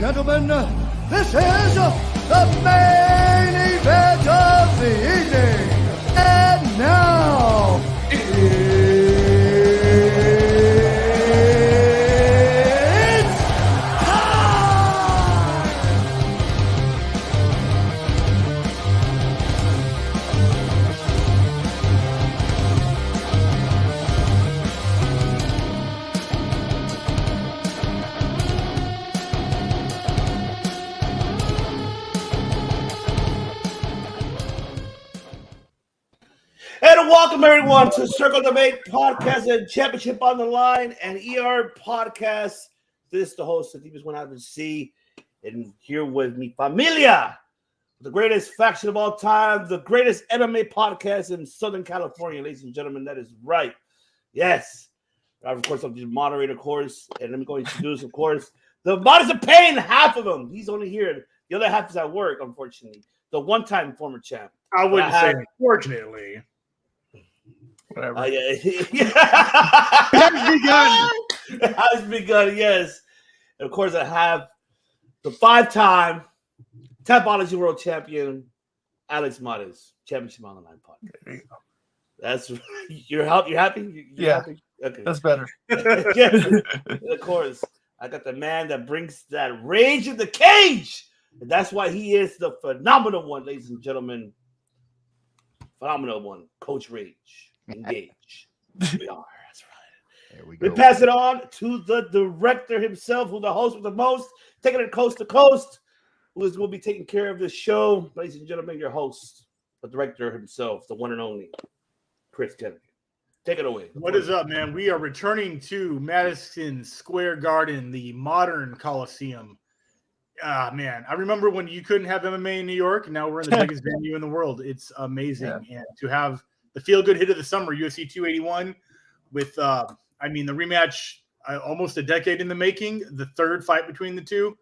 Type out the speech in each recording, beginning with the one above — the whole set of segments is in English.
gentlemen, this is the main event of the evening. And now, it's time! And welcome everyone to Circle Debate Podcast and Championship on the Line and ER Podcast. This is the host, the deepest one I ever see, and here with me, Familia, the greatest faction of all time, the greatest MMA podcast in Southern California, ladies and gentlemen. That is right. Yes. Of course, I'm the moderator, of course, and let me go introduce, of course, the modest of pain, half of him. He's only here. The other half is at work, unfortunately. The one-time former champ. I wouldn't say unfortunately. Whatever. Yeah. It has begun, yes. And of course, I have the five-time Tapology World Champion, Alex Mares, Championship on the Line podcast. There you go. You're happy? You're happy? Okay. That's better. Yes, of course. I got the man that brings that rage in the cage. And that's why he is the phenomenal one, ladies and gentlemen. Phenomenal one, Coach Rage. Engage. We are. That's right. There we go. We pass it on to the director himself, who's the host with the most, taking it coast to coast, who will be taking care of this show. Ladies and gentlemen, your host, the director himself, the one and only, Chris Kennedy. Take it away. What is up, man? We are returning to Madison Square Garden, the modern Coliseum. Man, I remember when you couldn't have MMA in New York. Now we're in the biggest venue in the world. It's amazing. Yeah. And to have the feel-good hit of the summer, UFC 281, with, the rematch almost a decade in the making, the third fight between the two.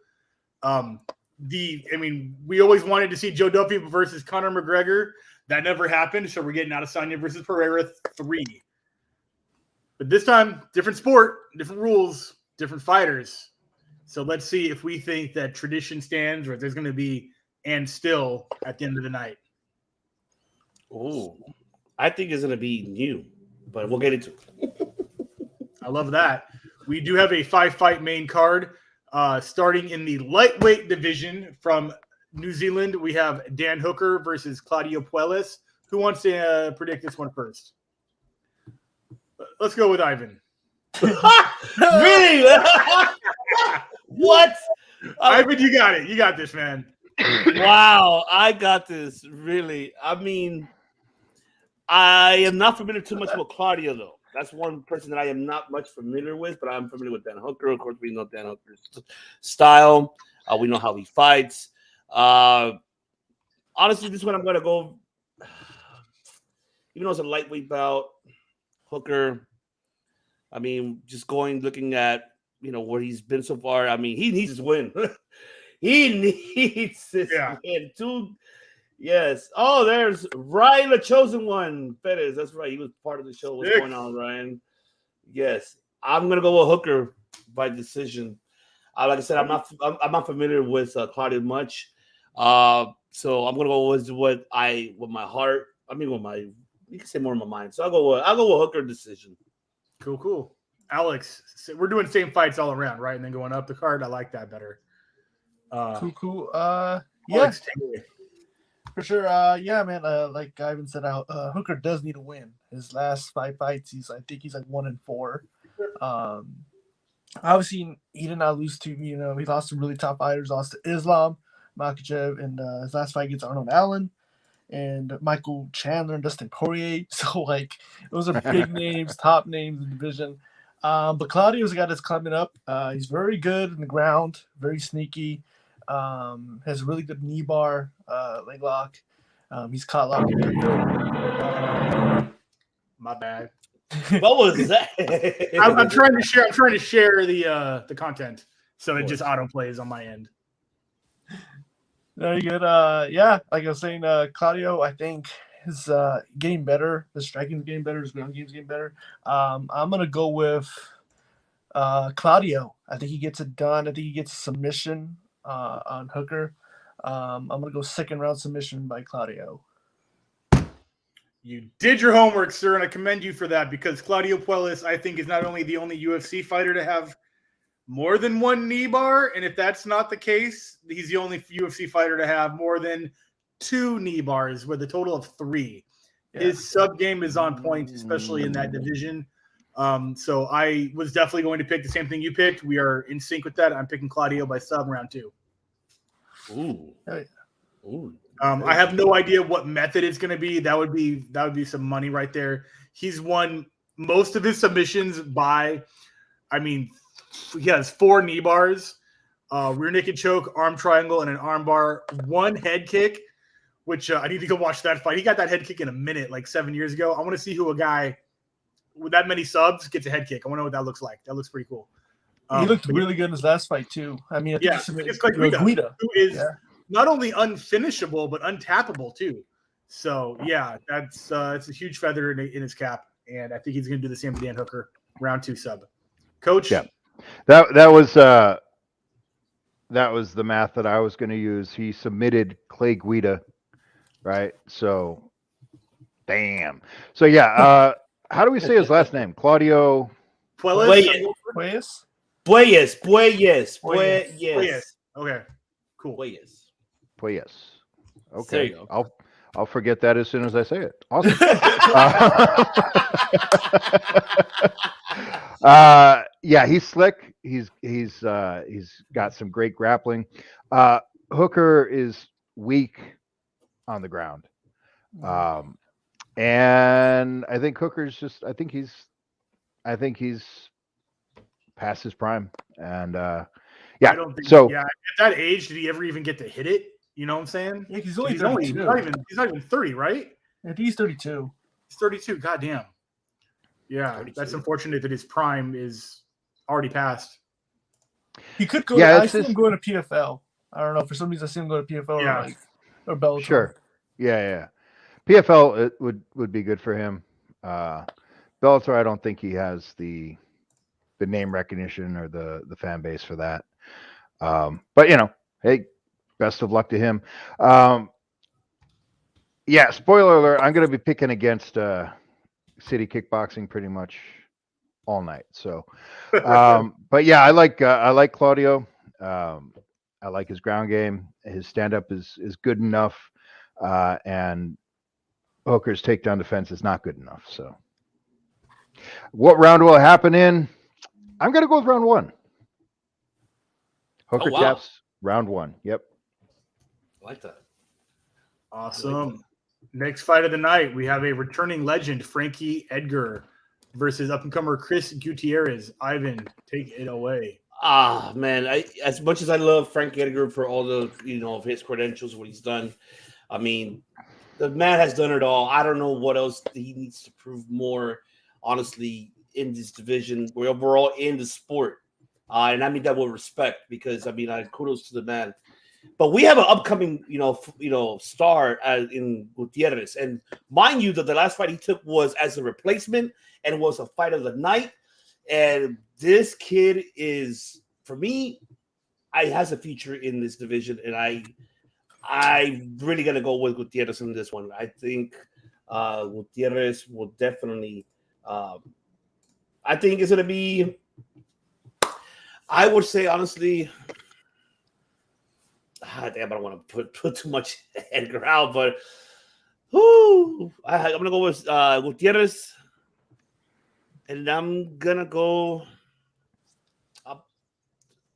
We always wanted to see Joe Duffy versus Conor McGregor. That never happened, so we're getting Adesanya versus Pereira 3. But this time, different sport, different rules, different fighters. So let's see if we think that tradition stands or if there's going to be and still at the end of the night. Oh, I think it's going to be new, but we'll get into it. I love that. We do have a 5-fight main card starting in the lightweight division from New Zealand. We have Dan Hooker versus Claudio Puelles. Who wants to predict this one first? Let's go with Ivan. Really? What? Ivan, you got it. You got this, man. Wow, I got this. Really. I mean, I am not familiar too much with Claudio, though. That's one person that I am not much familiar with, but I'm familiar with Dan Hooker. Of course, we know Dan Hooker's style. We know how he fights. Honestly, this one I'm going to go, even though it's a lightweight bout, Hooker, I mean, just looking at, where he's been so far. I mean, he needs his win. He needs his win too. Yes. Oh, there's Ryan, the chosen one. Perez. That's right. He was part of the show. What's going on, Ryan? Yes. I'm going to go with Hooker by decision. Like I said, I'm not familiar with Claudio much. So I'm going to go with my heart. You can say more in my mind. So I'll go with Hooker decision. Cool. Alex, so we're doing same fights all around, right? And then going up the card. I like that better. Cool. Alex, for sure. Man. Like Ivan said, Hooker does need a win. His last 5 fights, I think he's like 1-4. Obviously, he did not lose to, he lost to really top fighters. Lost to Islam Makhachev, and his last fight against Arnold Allen and Michael Chandler and Dustin Poirier. So, those are big names, top names in the division. But Claudio's a guy that's climbing up. He's very good in the ground, very sneaky. Has a really good knee bar, leg lock. He's caught locking in. My bad. What was that? I'm trying to share the content, so it just auto plays on my end. Very good. Like I was saying, Claudio, I think is getting better. The striking's getting better. His ground game's getting better. I'm gonna go with Claudio. I think he gets it done. I think he gets a submission. on Hooker. I'm gonna go second round submission by Claudio. You did your homework, sir, and I commend you for that because Claudio Puelles, I think, is not only the only UFC fighter to have more than one knee bar, and if that's not the case, he's the only UFC fighter to have more than 2 knee bars with a total of 3. Yeah. His sub game is on point, especially in that division. So I was definitely going to pick the same thing you picked. We are in sync with that. I'm picking Claudio by sub round 2. Ooh. Oh, yeah. Ooh. I have no idea what method it's going to be. That would be some money right there. He's won most of his submissions by, he has 4 knee bars, rear naked choke, arm triangle, and an arm bar, 1 head kick, which I need to go watch that fight. He got that head kick in a minute, like 7 years ago. I want to see who a guy with that many subs gets a head kick. I want to know what that looks like. That looks pretty cool. He looked really good in his last fight too. I mean, I think it's like Guida, who is not only unfinishable but untappable too. So yeah, it's a huge feather in his cap, and I think he's going to do the same to Dan Hooker. Round 2 sub, Coach. Yeah, that was the math that I was going to use. He submitted Clay Guida, right? So, damn. So yeah, how do we say his last name? Claudio Puelles. Puelles. Okay, cool. Puelles. Okay. There you go. I'll forget that as soon as I say it. Awesome. Yeah, he's slick. He's got some great grappling. Hooker is weak on the ground. And I think Hooker's I think he's past his prime. And I don't think so at that age, did he ever even get to hit it? You know what I'm saying? Yeah, he's only 32. He's not even 30, right? I think he's 32. He's 32. Goddamn. Yeah, 32. That's unfortunate that his prime is already passed. He could go. Yeah, I see him going to PFL. I don't know. For some reason, I see him go to PFL or Bellator. Sure. Yeah. PFL it would be good for him. Bellator, I don't think he has the name recognition or the fan base for that. But hey, best of luck to him. Yeah, spoiler alert, I'm going to be picking against City Kickboxing pretty much all night. So, but yeah, I like Claudio. I like his ground game. His stand-up is good enough, and Hooker's takedown defense is not good enough. So, what round will it happen in? I'm going to go with round 1. Hooker taps round 1. Yep. I like that. Awesome. Next fight of the night, we have a returning legend, Frankie Edgar, versus up-and-comer Chris Gutierrez. Ivan, take it away. Man, as much as I love Frank Edgar for all the of his credentials, what he's done, I mean, the man has done it all. I don't know what else he needs to prove more, honestly, in this division. We're overall in the sport, and I mean that with respect because I kudos to the man. But we have an upcoming, star in Gutierrez, and mind you that the last fight he took was as a replacement and was a fight of the night. And this kid is, for me, has a future in this division, and I really gonna go with Gutierrez in this one. I think Gutierrez will definitely. I think it's gonna be. I would say honestly. Damn, I don't want to put too much Edgar out, but I'm gonna go with Gutierrez, and I'm gonna go up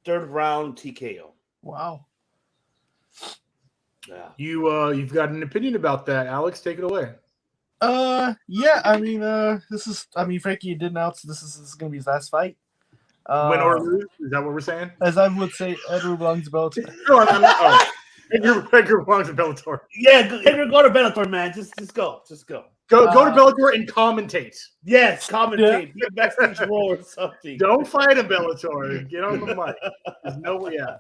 3rd round TKO. Wow. Yeah. You've got an opinion about that, Alex? Take it away. Yeah. Frankie did announce this is gonna be his last fight. Win or lose? Is that what we're saying? As I would say, Edgar belongs to Bellator. Edgar belongs to Bellator. Yeah, Edgar, go to Bellator, man. Just go. Go to Bellator and commentate. Yes, commentate. Be a backstage role or something. Don't fight him, Bellator. Get on the mic. There's no way out.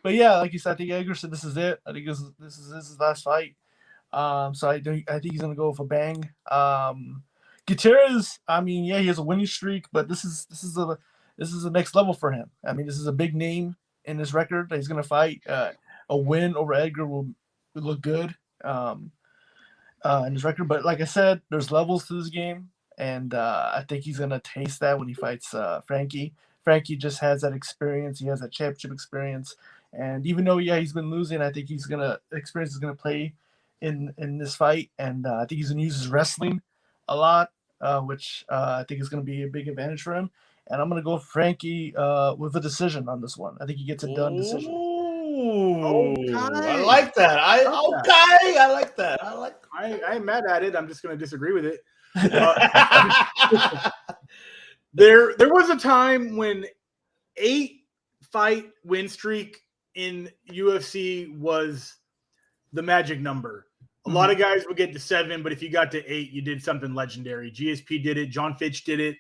But yeah, like you said, I think Edgar said this is it. I think this is his last fight. So I think he's gonna go for bang. Gutierrez, he has a winning streak, but this is this is the next level for him. I mean, this is a big name in his record that he's going to fight. A win over Edgar will look good in his record. But like I said, there's levels to this game, and I think he's going to taste that when he fights Frankie. Frankie just has that experience. He has that championship experience. And even though, he's been losing, I think experience is going to play in this fight. And I think he's going to use his wrestling a lot, which I think is going to be a big advantage for him. And I'm going to go Frankie with a decision on this one. I think he gets a done decision. Ooh, Okay. I like that. I like that. I ain't mad at it. I'm just going to disagree with it. There was a time when 8-fight win streak in UFC was the magic number. A lot of guys would get to 7, but if you got to 8, you did something legendary. GSP did it. John Fitch did it.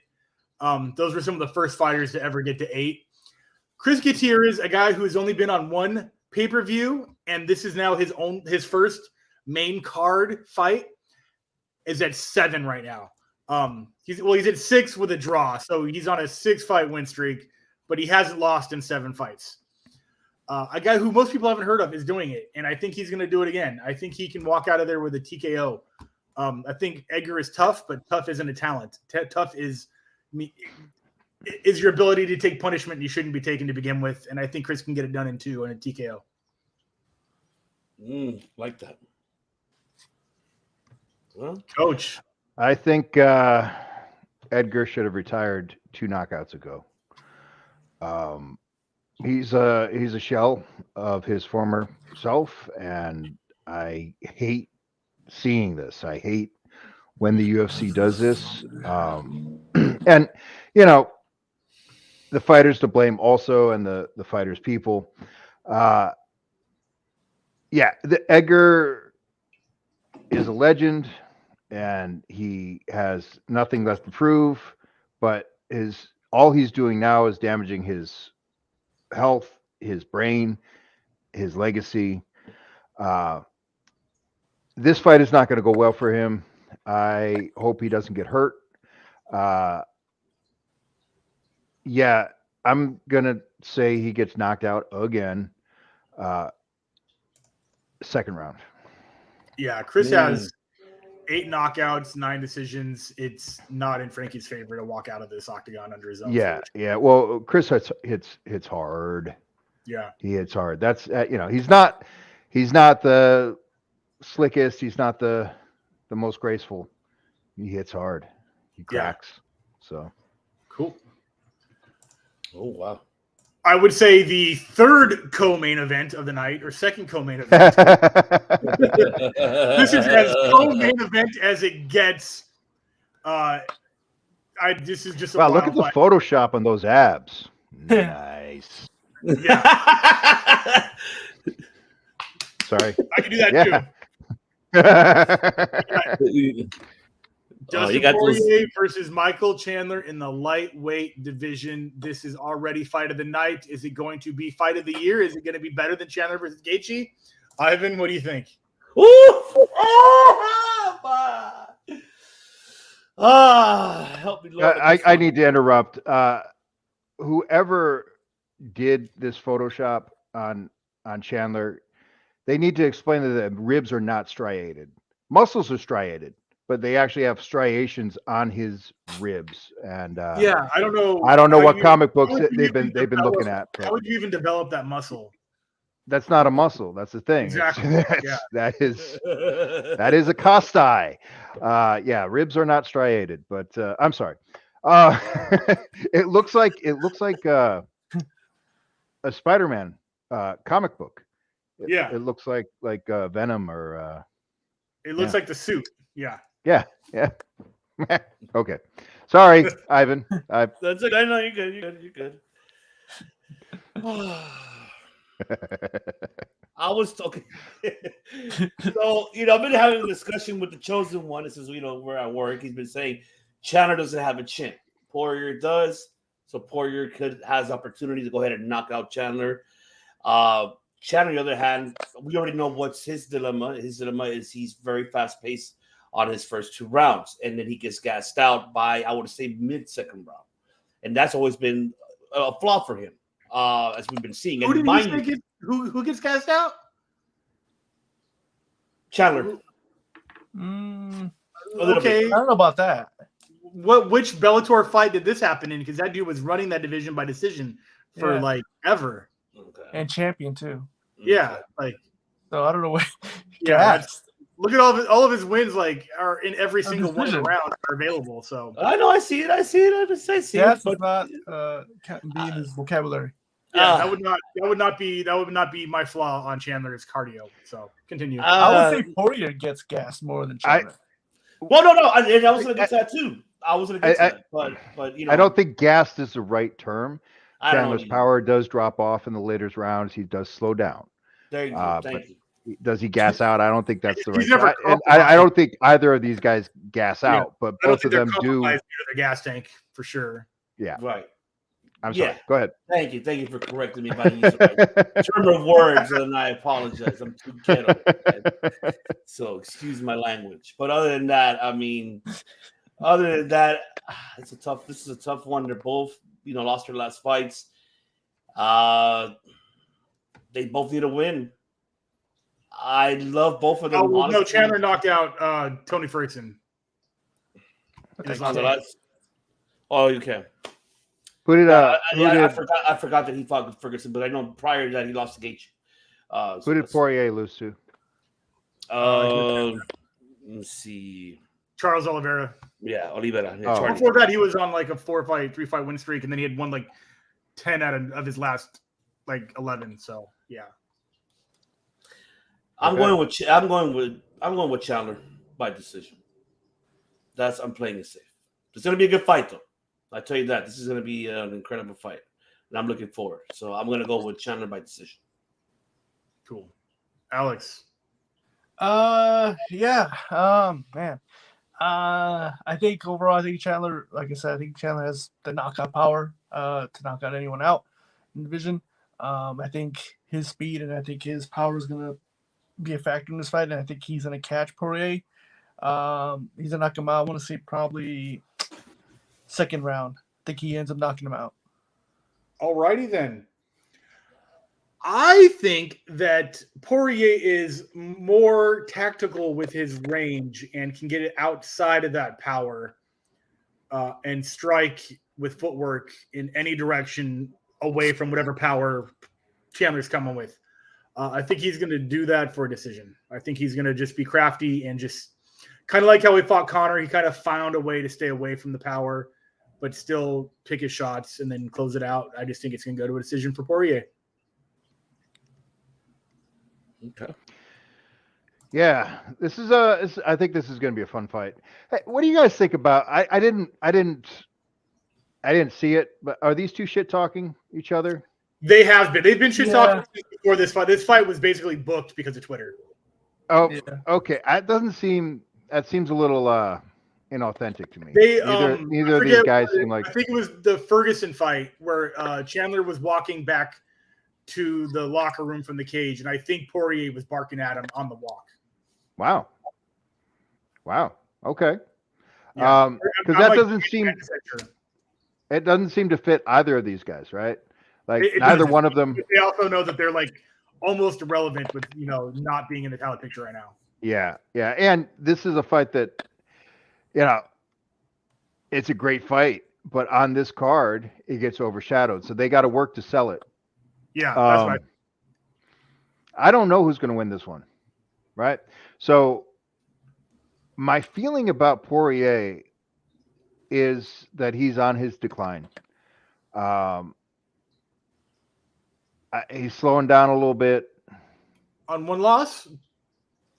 Those were some of the first fighters to ever get to 8. Chris Gutierrez, a guy who has only been on one pay-per-view, and this is now his first main card fight, is at 7 right now. He's at 6 with a draw, so he's on a 6-fight win streak, but he hasn't lost in 7 fights. A guy who most people haven't heard of is doing it, and I think he's going to do it again. I think he can walk out of there with a TKO. I think Edgar is tough, but tough isn't a talent. Tough is your ability to take punishment you shouldn't be taking to begin with, and I think Chris can get it done in 2 on a TKO. Like that. Well, Coach. I think Edgar should have retired 2 knockouts ago. He's a shell of his former self, and I hate seeing this. I hate when the UFC does this. And the fighters to blame also, and the fighters people. The Edgar is a legend, and he has nothing left to prove. But all he's doing now is damaging his health, his brain, his legacy. This fight is not going to go well for him. I hope he doesn't get hurt. I'm going to say he gets knocked out again. Second round. Yeah, Chris has 8 knockouts, 9 decisions. It's not in Frankie's favor to walk out of this octagon under his own. Yeah. Well, Chris hits hard. Yeah, he hits hard. That's he's not the slickest. He's not the most graceful. He hits hard. He cracks. So cool. Oh wow. I would say the third co-main event of the night, or second co-main event. This is as co-main event as it gets. This is just a look at the Photoshop on those abs. Nice. Yeah. Sorry. I can do that too. Dustin Poirier versus Michael Chandler in the lightweight division. This is already fight of the night. Is it going to be fight of the year? Is it going to be better than Chandler versus Gaethje? Ivan, what do you think? Help me, Lord. I need to interrupt. Whoever did this Photoshop on Chandler, they need to explain that the ribs are not striated. Muscles are striated, but they actually have striations on his ribs. And I don't know. I don't know what comic books they've been looking at. How would you even develop that muscle? That's not a muscle. That's the thing. Exactly. That is a costi. Ribs are not striated, but I'm sorry. It looks like a Spider-Man comic book. It looks like Venom or. It looks like the suit. Yeah. Okay. Sorry, Ivan. That's it. I know you're good. I was talking. So, I've been having a discussion with the chosen one. This is, we're at work. He's been saying Chandler doesn't have a chin. Poirier does. So Poirier has opportunity to go ahead and knock out Chandler. Chandler, on the other hand, we already know what's his dilemma. His dilemma is he's very fast-paced on his first 2 rounds, and then he gets gassed out by, I would say, mid-second round. and that's always been a flaw for him, as we've been seeing. Who And did he say who gets cast out? Chandler. Okay, I don't know about that. Which Bellator fight did this happen in? Because that dude was running that division by decision for like ever, and champion too. Yeah, like so I don't know what. Look at all of his wins. Like are in every single one of the rounds are available. So I know, I see it. I see it. Gas does not be in his vocabulary. Yeah, that would not be my flaw on Chandler's cardio. So continue. I would say Poirier gets gas more than Chandler. No, and I was gonna get to that too. I was gonna get to that, but you know, I don't think gassed is the right term. Chandler's know, power does drop off in the later rounds. He does slow down. There you go. Thank you. Does he gas out? I don't think that's the right. I don't think either of these guys gas out, but both of them do. The gas tank for sure. Yeah. Right. I'm sorry. Go ahead. Thank you for correcting me by using the term of words, and I apologize. I'm too ghetto, so excuse my language. But other than that, I mean, this is a tough one. They're both, lost their last fights. They both need a win. I love both of them. No, Chandler knocked out Tony Ferguson. Oh, you can. I forgot that he fought with Ferguson, but I know prior to that he lost to Gage. Who did Poirier lose to? Let me see. Charles Oliveira. Yeah, Oliveira. Yeah, before that, he was on like a 3-fight win streak, and then he had won like 10 out of his last like 11. So yeah. I'm going with Chandler by decision. I'm playing it safe. It's going to be a good fight, though. I tell you that. This is going to be an incredible fight, and I'm looking forward. So I'm going to go with Chandler by decision. Cool, Alex. Man. I think overall, Chandler, like I said, Chandler has the knockout power to knock out anyone out in the division. I think his speed and I think his power is going to be a factor in this fight, and I think he's going to catch Poirier. He's going to knock him out. I want to say probably second round. I think he ends up knocking him out. Alrighty then. I think that Poirier is more tactical with his range and can get it outside of that power and strike with footwork in any direction away from whatever power Chandler's coming with. I think he's going to do that for a decision. I think he's going to just be crafty and just kind of like how he fought Conor. He kind of found a way to stay away from the power, but still pick his shots and then close it out. I just think it's going to go to a decision for Poirier. Okay. Yeah, I think this is going to be a fun fight. Hey, what do you guys think about? I didn't see it, but are these two shit talking each other? They have been. They've been shit talking before this fight. This fight was basically booked because of Twitter. Oh, okay. That seems a little inauthentic to me. Neither of these guys seem like. I think it was the Ferguson fight where Chandler was walking back to the locker room from the cage, and I think Poirier was barking at him on the walk. Wow. Okay. Because that doesn't seem. It doesn't seem to fit either of these guys, right? Like neither one of them. They also know that they're like almost irrelevant with not being in the title picture right now. Yeah, and this is a fight that, it's a great fight, but on this card it gets overshadowed, so they got to work to sell it. Yeah, that's right. I don't know who's going to win this one, right? So my feeling about Poirier is that he's on his decline. He's slowing down a little bit. On one loss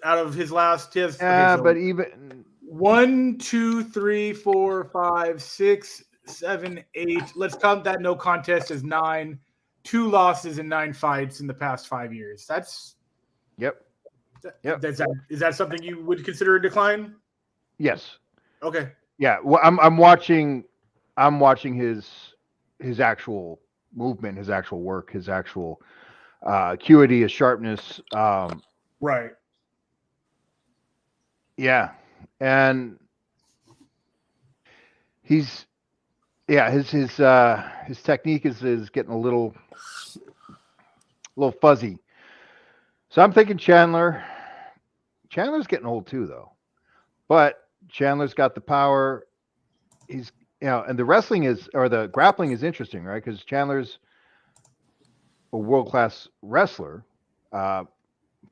out of his last test. But even 1, 2, 3, 4, 5, 6, 7, 8. Let's count that no contest as 9. 2 losses in 9 fights in the past 5 years. That's Yep. Is that something you would consider a decline? Yes. Okay. Yeah. Well, I'm watching his actual movement, his actual work, his actual acuity, his sharpness. Right. Yeah. And he's Yeah, his technique is getting a little fuzzy. So I'm thinking Chandler. Chandler's getting old too, though. But Chandler's got the power. He's and the the grappling is interesting, right? Because Chandler's a world class wrestler.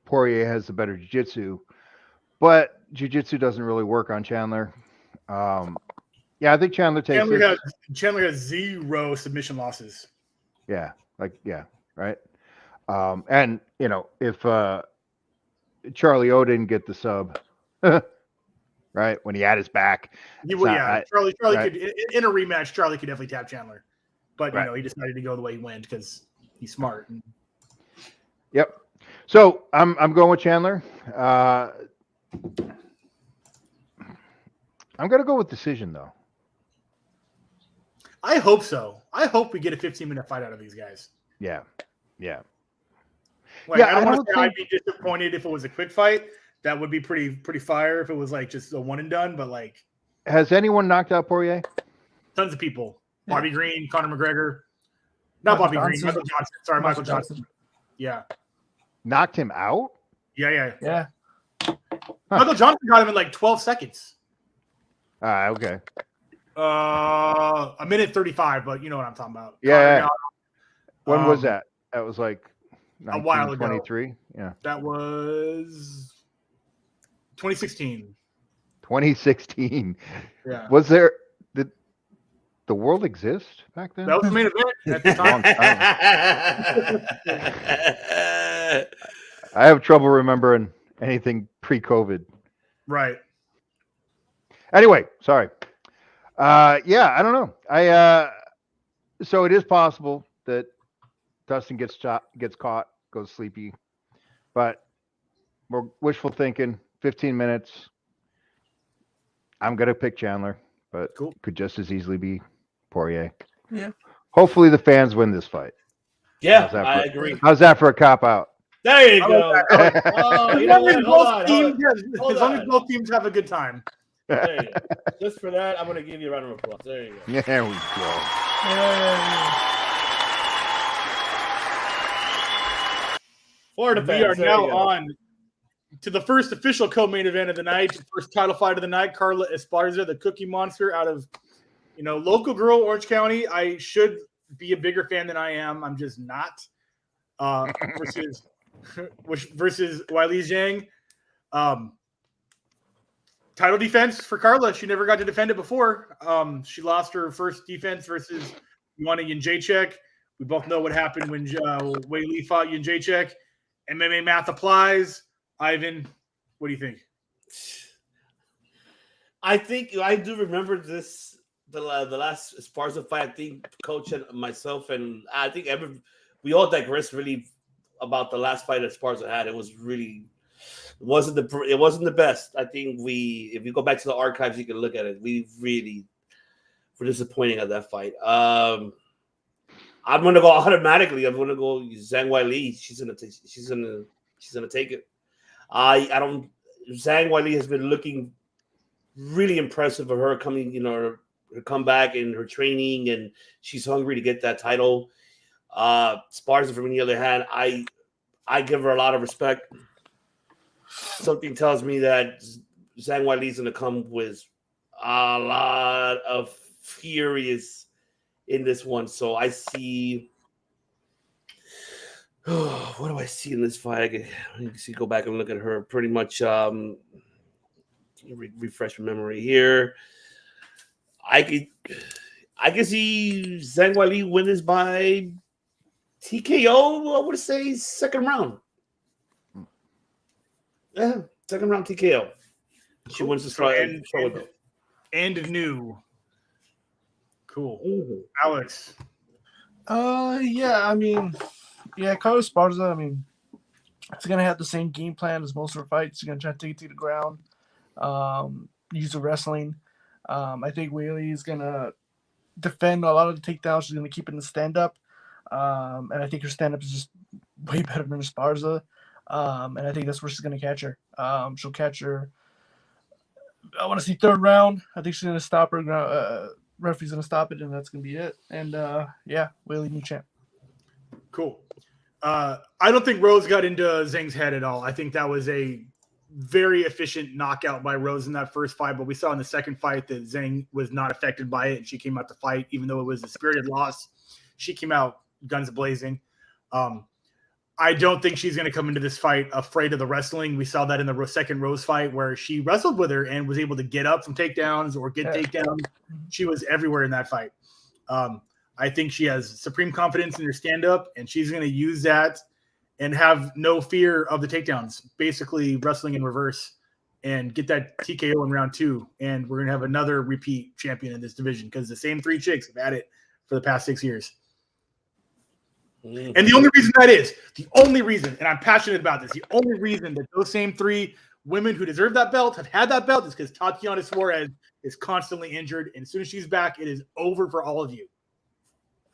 Poirier has the better jiu-jitsu, but jiu-jitsu doesn't really work on Chandler. Yeah, I think Chandler takes this. Chandler has 0 submission losses. Yeah, right. And if Charlie O didn't get the sub, right, when he had his back, Charlie right. could in a rematch. Charlie could definitely tap Chandler, but he decided to go the way he went because he's smart. Yep. So I'm going with Chandler. I'm gonna go with decision though. I hope so. I hope we get a 15-minute fight out of these guys. Yeah. Like, I don't want to say I'd be disappointed if it was a quick fight. That would be pretty fire if it was like just a one and done. But like, has anyone knocked out Poirier? Tons of people. Bobby Green, Conor McGregor. Not Bobby Green. Michael Johnson. Sorry, Michael Johnson. Yeah. Knocked him out? Yeah. Huh. Michael Johnson got him in like 12 seconds. Okay. A minute 35, but you know what I'm talking about. Yeah. When was that? That was like a while ago. 23. Yeah. That was 2016. 2016. Yeah. Was there did the world exist back then? That was the main event at the time. I have trouble remembering anything pre-COVID. Right. Anyway, sorry. Yeah, I don't know. So it is possible that Dustin gets caught, goes sleepy, but we're wishful thinking. 15 minutes. I'm gonna pick Chandler, but could just as easily be Poirier. Yeah. Hopefully the fans win this fight. Yeah, I agree. How's that for a cop out? There you go. As long as both teams have a good time. There you go. Just for that, I'm going to give you a round of applause. There you go. There we go. For the fans, we are now on to the first official co-main event of the night, first title fight of the night. Carla Esparza, the Cookie Monster, out of local girl, Orange County. I should be a bigger fan than I am. I'm just not. Versus Weili Zhang. Title defense for Carla. She never got to defend it before. She lost her first defense versus Joanna Jędrzejczyk. We both know what happened when Weili fought Jędrzejczyk. MMA math applies. Ivan, what do you think? I think I do remember this, the last Esparza fight. I think Coach and myself and I think we all digressed really about the last fight that Esparza had. It was really it wasn't the best. I think if you go back to the archives, you can look at it. We really were disappointing at that fight. I'm gonna go automatically. I'm gonna go Zhang Weili. She's gonna take it. Zhang Weili has been looking really impressive of her coming, her comeback and her training, and she's hungry to get that title. Esparza, from the other hand, I give her a lot of respect. Something tells me that Zhang Weili is going to come with a lot of furious in this one. So I see. What do I see in this fight? I can go back and look at her. Pretty much refresh my memory here. I can see Zhang Weili win this by TKO. I would say second round. Yeah, second round TKO. She wins this fight. And new. Cool. Mm-hmm. Alex. Carlos Esparza, it's gonna have the same game plan as most of her fights. She's gonna try to take it to the ground, use the wrestling. I think Weili is gonna defend a lot of the takedowns. She's gonna keep it in the stand up. And I think her stand up is just way better than Esparza. And I think that's where she's gonna catch her. She'll catch her. I want to see third round. I think she's gonna stop her referee's gonna stop it, and that's gonna be it. And yeah, Whaley new champ. Cool. I don't think Rose got into Zhang's head at all. I think that was a very efficient knockout by Rose in that first fight, but we saw in the second fight that Zhang was not affected by it, and she came out to fight, even though it was a spirited loss. She came out guns blazing. I don't think she's going to come into this fight afraid of the wrestling. We saw that in the second Rose fight where she wrestled with her and was able to get up from takedowns or get takedowns. She was everywhere in that fight. I think she has supreme confidence in her stand-up, and she's going to use that and have no fear of the takedowns, basically wrestling in reverse and get that TKO in round 2. And we're going to have another repeat champion in this division because the same 3 chicks have had it for the past 6 years. And the only reason, and I'm passionate about this, the only reason that those same 3 women who deserve that belt have had that belt is because Tatiana Suarez is constantly injured. And as soon as she's back, it is over for all of you.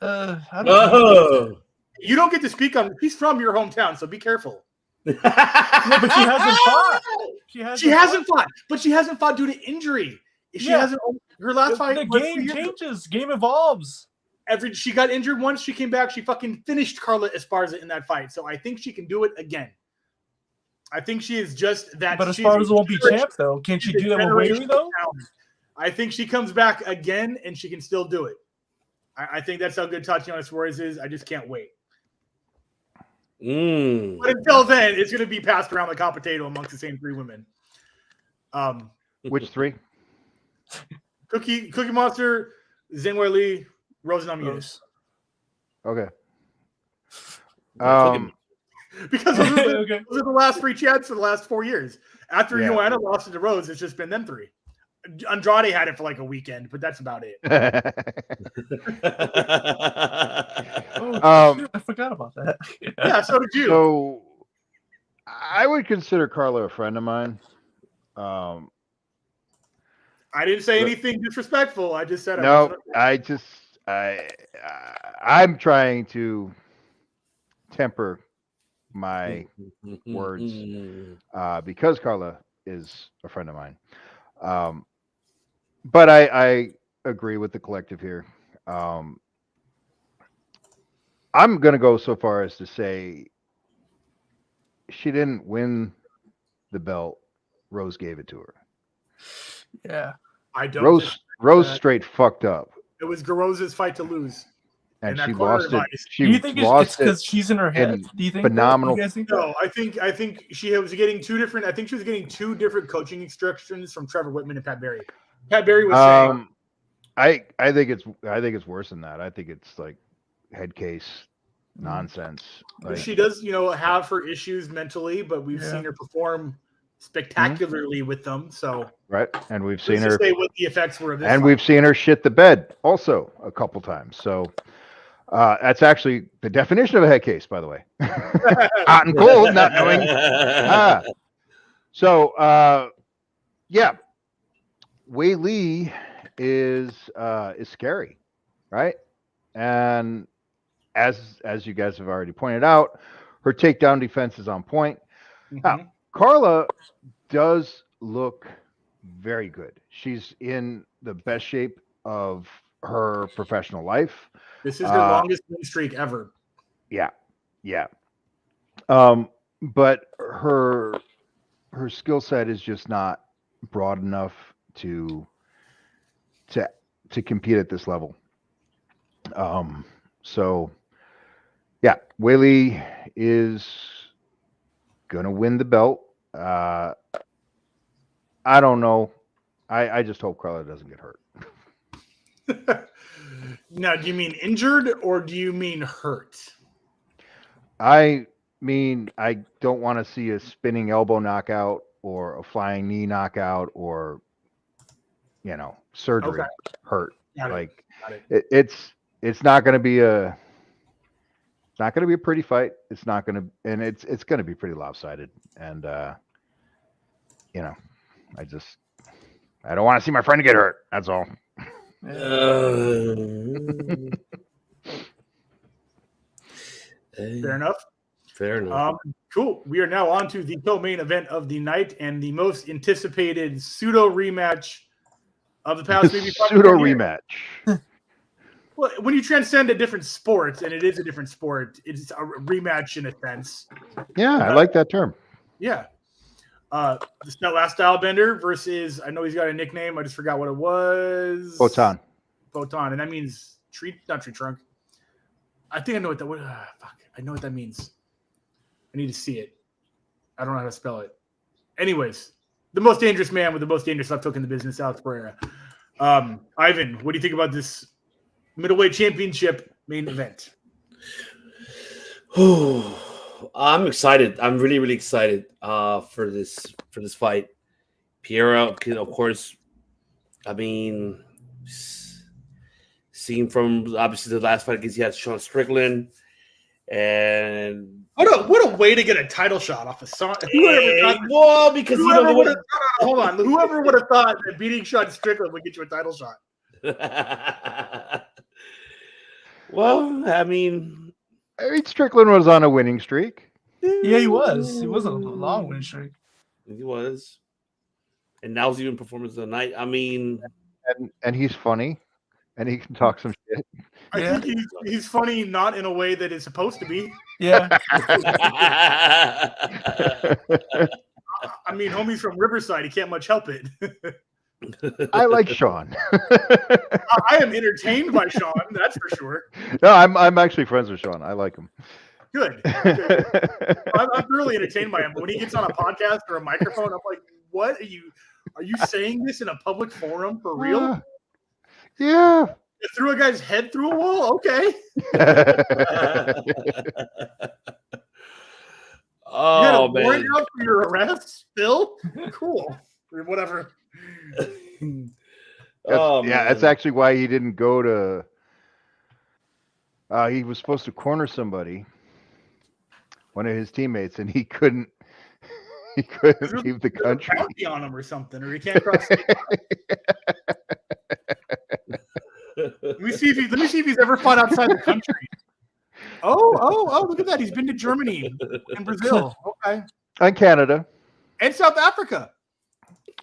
I don't know. You don't get to speak on. She's from your hometown, so be careful. Yeah, but she hasn't fought. She hasn't fought, but she hasn't fought due to injury. She hasn't. Her last fight. The game changes. Game evolves. She got injured once. She came back. She fucking finished Carla Esparza in that fight. So I think she can do it again. I think she is just that. But Esparza won't be champ though. Can she do that with Whaley though? I think she comes back again and she can still do it. I think that's how good Tatiana Suarez is. I just can't wait. But until then, it's going to be passed around like hot potato amongst the same 3 women. Which 3? Cookie Monster, Zhang Weili, Rose Namajunas. Okay. Because those are the last 3 champs for the last 4 years. After Joanna lost it to Rose, it's just been them 3. Andrade had it for like a weekend, but that's about it. Shit, I forgot about that. Yeah, so did you. So I would consider Carla a friend of mine. I didn't say anything disrespectful. I just said I'm trying to temper my words because Carla is a friend of mine. But I agree with the collective here. I'm going to go so far as to say she didn't win the belt. Rose gave it to her. Yeah. I don't. Rose straight fucked up. It was Garoza's fight to lose. And she lost it. Do you think it's because she's in her head? Do you think phenomenal? No, I think she was getting 2 different. I think she was getting 2 different coaching instructions from Trevor Whitman and Pat Barry. Pat Barry was saying, I think it's worse than that. I think it's like head case nonsense. Like, she does, have her issues mentally, but we've seen her perform spectacularly with them. So right, and we've seen her say what the effects were of this. And we've seen her shit the bed also a couple times. So. That's actually the definition of a head case, by the way. Hot and cold, not knowing. So, Weili is scary, right? And as you guys have already pointed out, her takedown defense is on point. Now, Carla does look very good. She's in the best shape of her professional life. This is her longest win streak ever. Yeah. But her skill set is just not broad enough to compete at this level. So yeah, Weili is gonna win the belt. I don't know. I just hope Carla doesn't get hurt. Now, do you mean injured or do you mean hurt? I mean, I don't want to see a spinning elbow knockout or a flying knee knockout or, surgery hurt. Got it. It's not going to be a pretty fight. It's not going to, and it's going to be pretty lopsided. And, I don't want to see my friend get hurt. That's all. Fair enough. Cool. We are now on to the co-main event of the night and the most anticipated pseudo rematch of the past maybe 5 pseudo years. rematch. Well, when you transcend a different sport, and it is a different sport, it's a rematch in a sense. Yeah, I like that term. Yeah. That last style bender versus, I know he's got a nickname. I just forgot what it was. Photon. Photon. And that means not tree trunk. I think I know what that I know what that means. I need to see it. I don't know how to spell it. Anyways, the most dangerous man with the most dangerous left hook in the business, Alex Pereira. Ivan, what do you think about this middleweight championship main event? I'm excited. I'm really, really excited for this fight. Pereira, of course. I mean, seen from obviously the last fight against he had Sean Strickland, and what a way to get a title shot off of Sean. Whoever would have thought that beating Sean Strickland would get you a title shot? Well, I mean, Strickland was on a winning streak. Yeah, he was. He was a long winning streak. He was. And now he's even performance of the night. I mean, and he's funny, and he can talk some shit. I think he's funny, not in a way that is supposed to be. Yeah. I mean, homie's from Riverside. He can't much help it. I like Sean. I am entertained by Sean, that's for sure. No, I'm actually friends with Sean. I like him. Good. I'm thoroughly entertained by him. But when he gets on a podcast or a microphone, I'm like, what are you saying this in a public forum for real? Yeah. You threw a guy's head through a wall? Okay. Oh, you got a man. warrant out for your arrest still? Cool. Or whatever. That's actually why he didn't go to he was supposed to corner somebody, one of his teammates, and he couldn't leave the country. Bounty on him or something, or he can't cross state line. Let me see if he's ever fought outside the country. Oh, look at that. He's been to Germany and Brazil. Okay. And Canada. And South Africa.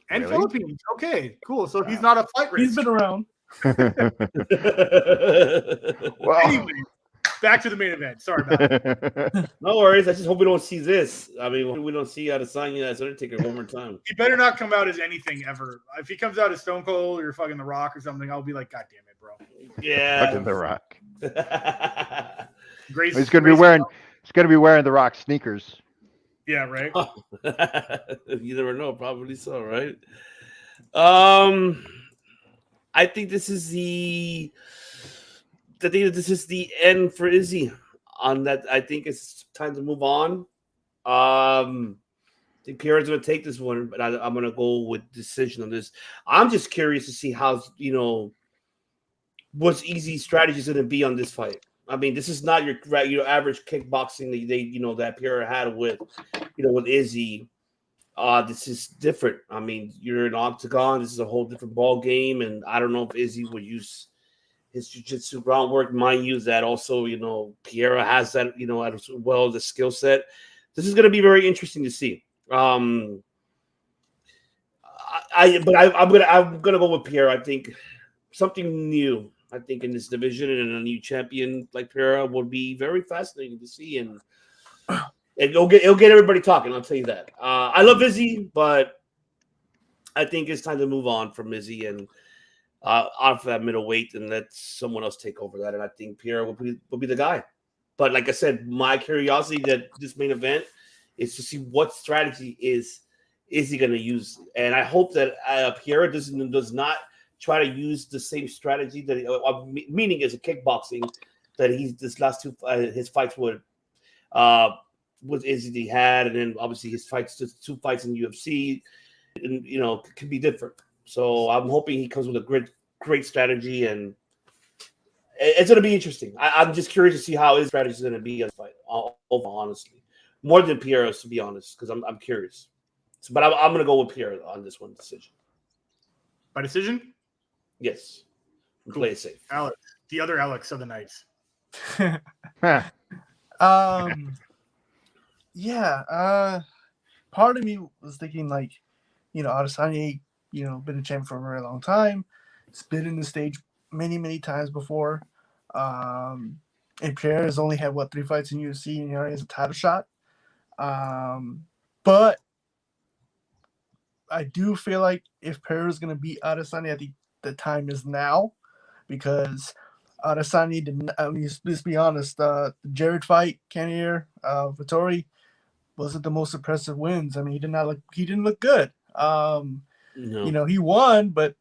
And Really? Philippines. Okay, cool. So he's not a flight risk. He's been around. Well, anyway, back to the main event. Sorry about that. No worries. I just hope we don't see this. I mean, we don't see Adesanya as Undertaker one more time. He better not come out as anything ever. If he comes out as Stone Cold or fucking The Rock or something, I'll be like, God damn it, bro. Yeah. fucking The Rock. Grace, He's gonna be wearing The Rock sneakers. Yeah, right. You never know. Probably so, right? I think this is the end for Izzy. On that, I think it's time to move on. I think Pierre's going to take this one, but I'm going to go with decision on this. I'm just curious to see how what's Izzy's strategy is going to be on this fight. I mean, this is not your average kickboxing that Pierre had with Izzy. This is different. I mean, you're an octagon. This is a whole different ball game, and I don't know if Izzy will use his jiu-jitsu groundwork. Mind you, that also Pierre has that as well as the skill set. This is going to be very interesting to see. I'm gonna go with Pierre. I think something new. I think in this division and a new champion like Pereira will be very fascinating to see, and it'll get everybody talking. I'll tell you that. I love Izzy, but I think it's time to move on from Izzy and off that middleweight and let someone else take over that. And I think Pereira will be the guy. But like I said, my curiosity that this main event is to see what strategy is he going to use, and I hope that Pereira does not try to use the same strategy that meaning as a kickboxing that this last two his fights with Izzy he had, and then obviously his fights, just 2 fights in UFC, and can be different. So I'm hoping he comes with a great strategy, and it's going to be interesting. I'm just curious to see how his strategy is going to be on the fight. Honestly, more than Pierre's, to be honest, because I'm curious. So, but I'm going to go with Pierre on this one decision. By decision. Yes. Cool. Play it safe. Alex, the other Alex of the nights. Yeah. Part of me was thinking Adesanya, been a champion for a very long time. It's been in the stage many times before. And Pierre has only had 3 fights in UFC, and he already has a title shot. But I do feel like if Pierre is going to beat Adesanya, I think the time is now, because Adesanya did. Let's be honest. The Jared fight, Cannonier, Vettori, wasn't the most impressive wins. I mean, he didn't look good. No. He won, but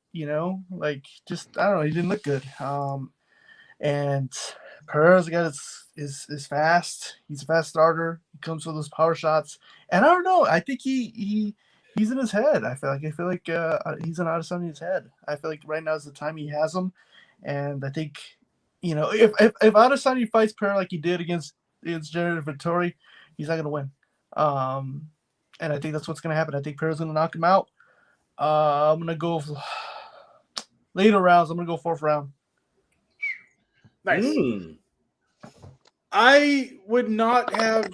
just I don't know, he didn't look good. And Pereira's guy is fast. He's a fast starter. He comes with those power shots, and I don't know. I think he's in his head. I feel like he's in Adesanya's head. I feel like right now is the time he has him, and I think if Adesanya fights Pereira like he did against Jared Vettori, he's not gonna win. And I think that's what's gonna happen. I think Pereira's gonna knock him out. I'm gonna go later rounds. I'm gonna go 4th round. Nice. I would not have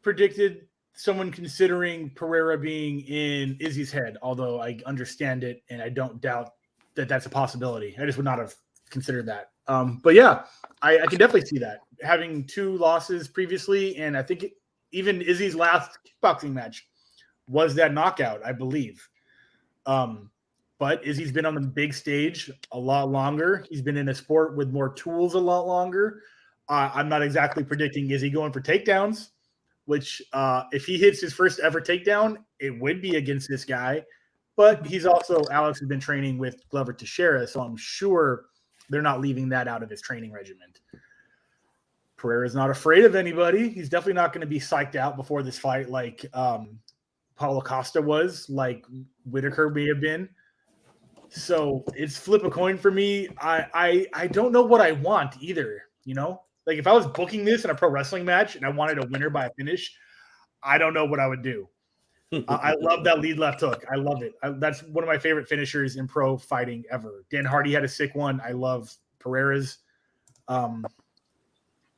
predicted someone considering Pereira being in Izzy's head, although I understand it and I don't doubt that that's a possibility. I just would not have considered that. But yeah, I can definitely see that. Having 2 losses previously, and I think even Izzy's last kickboxing match was that knockout, I believe. But Izzy's been on the big stage a lot longer. He's been in a sport with more tools a lot longer. I'm not exactly predicting Izzy going for takedowns, which if he hits his first ever takedown, it would be against this guy. But Alex has been training with Glover Teixeira, so I'm sure they're not leaving that out of his training regimen. Pereira's not afraid of anybody. He's definitely not going to be psyched out before this fight like Paulo Costa was, like Whitaker may have been. So it's flip a coin for me. I don't know what I want either, Like if I was booking this in a pro wrestling match and I wanted a winner by a finish, I don't know what I would do. I love that lead left hook. I love it. That's one of my favorite finishers in pro fighting ever. Dan Hardy had a sick one. I love Pereira's.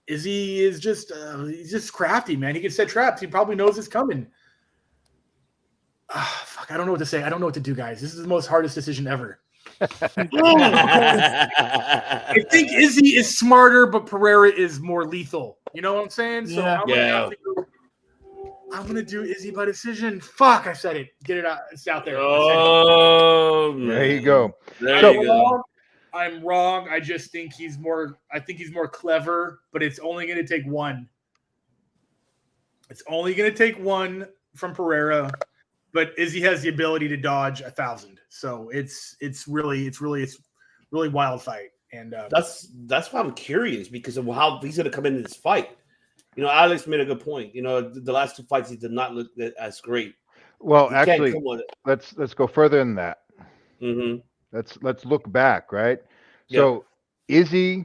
Izzy is he's just crafty, man. He can set traps. He probably knows it's coming. Fuck, I don't know what to say. I don't know what to do, guys. This is the most hardest decision ever. I think Izzy is smarter, but Pereira is more lethal. You know what I'm saying? So Yeah. I'm gonna do Izzy by decision. Fuck, I said it. Get it out. It's out there. There you go. I'm wrong. I just think he's more. I think he's more clever, but it's only going to take one. It's only going to take one from Pereira, but Izzy has the ability to dodge 1,000. So it's really wild fight. And that's why I'm curious, because of how he's going to come into this fight. Alex made a good point. The last 2 fights he did not look as great. Well, actually, let's go further than that. Mm-hmm. Let's look back, right? Yep. So Izzy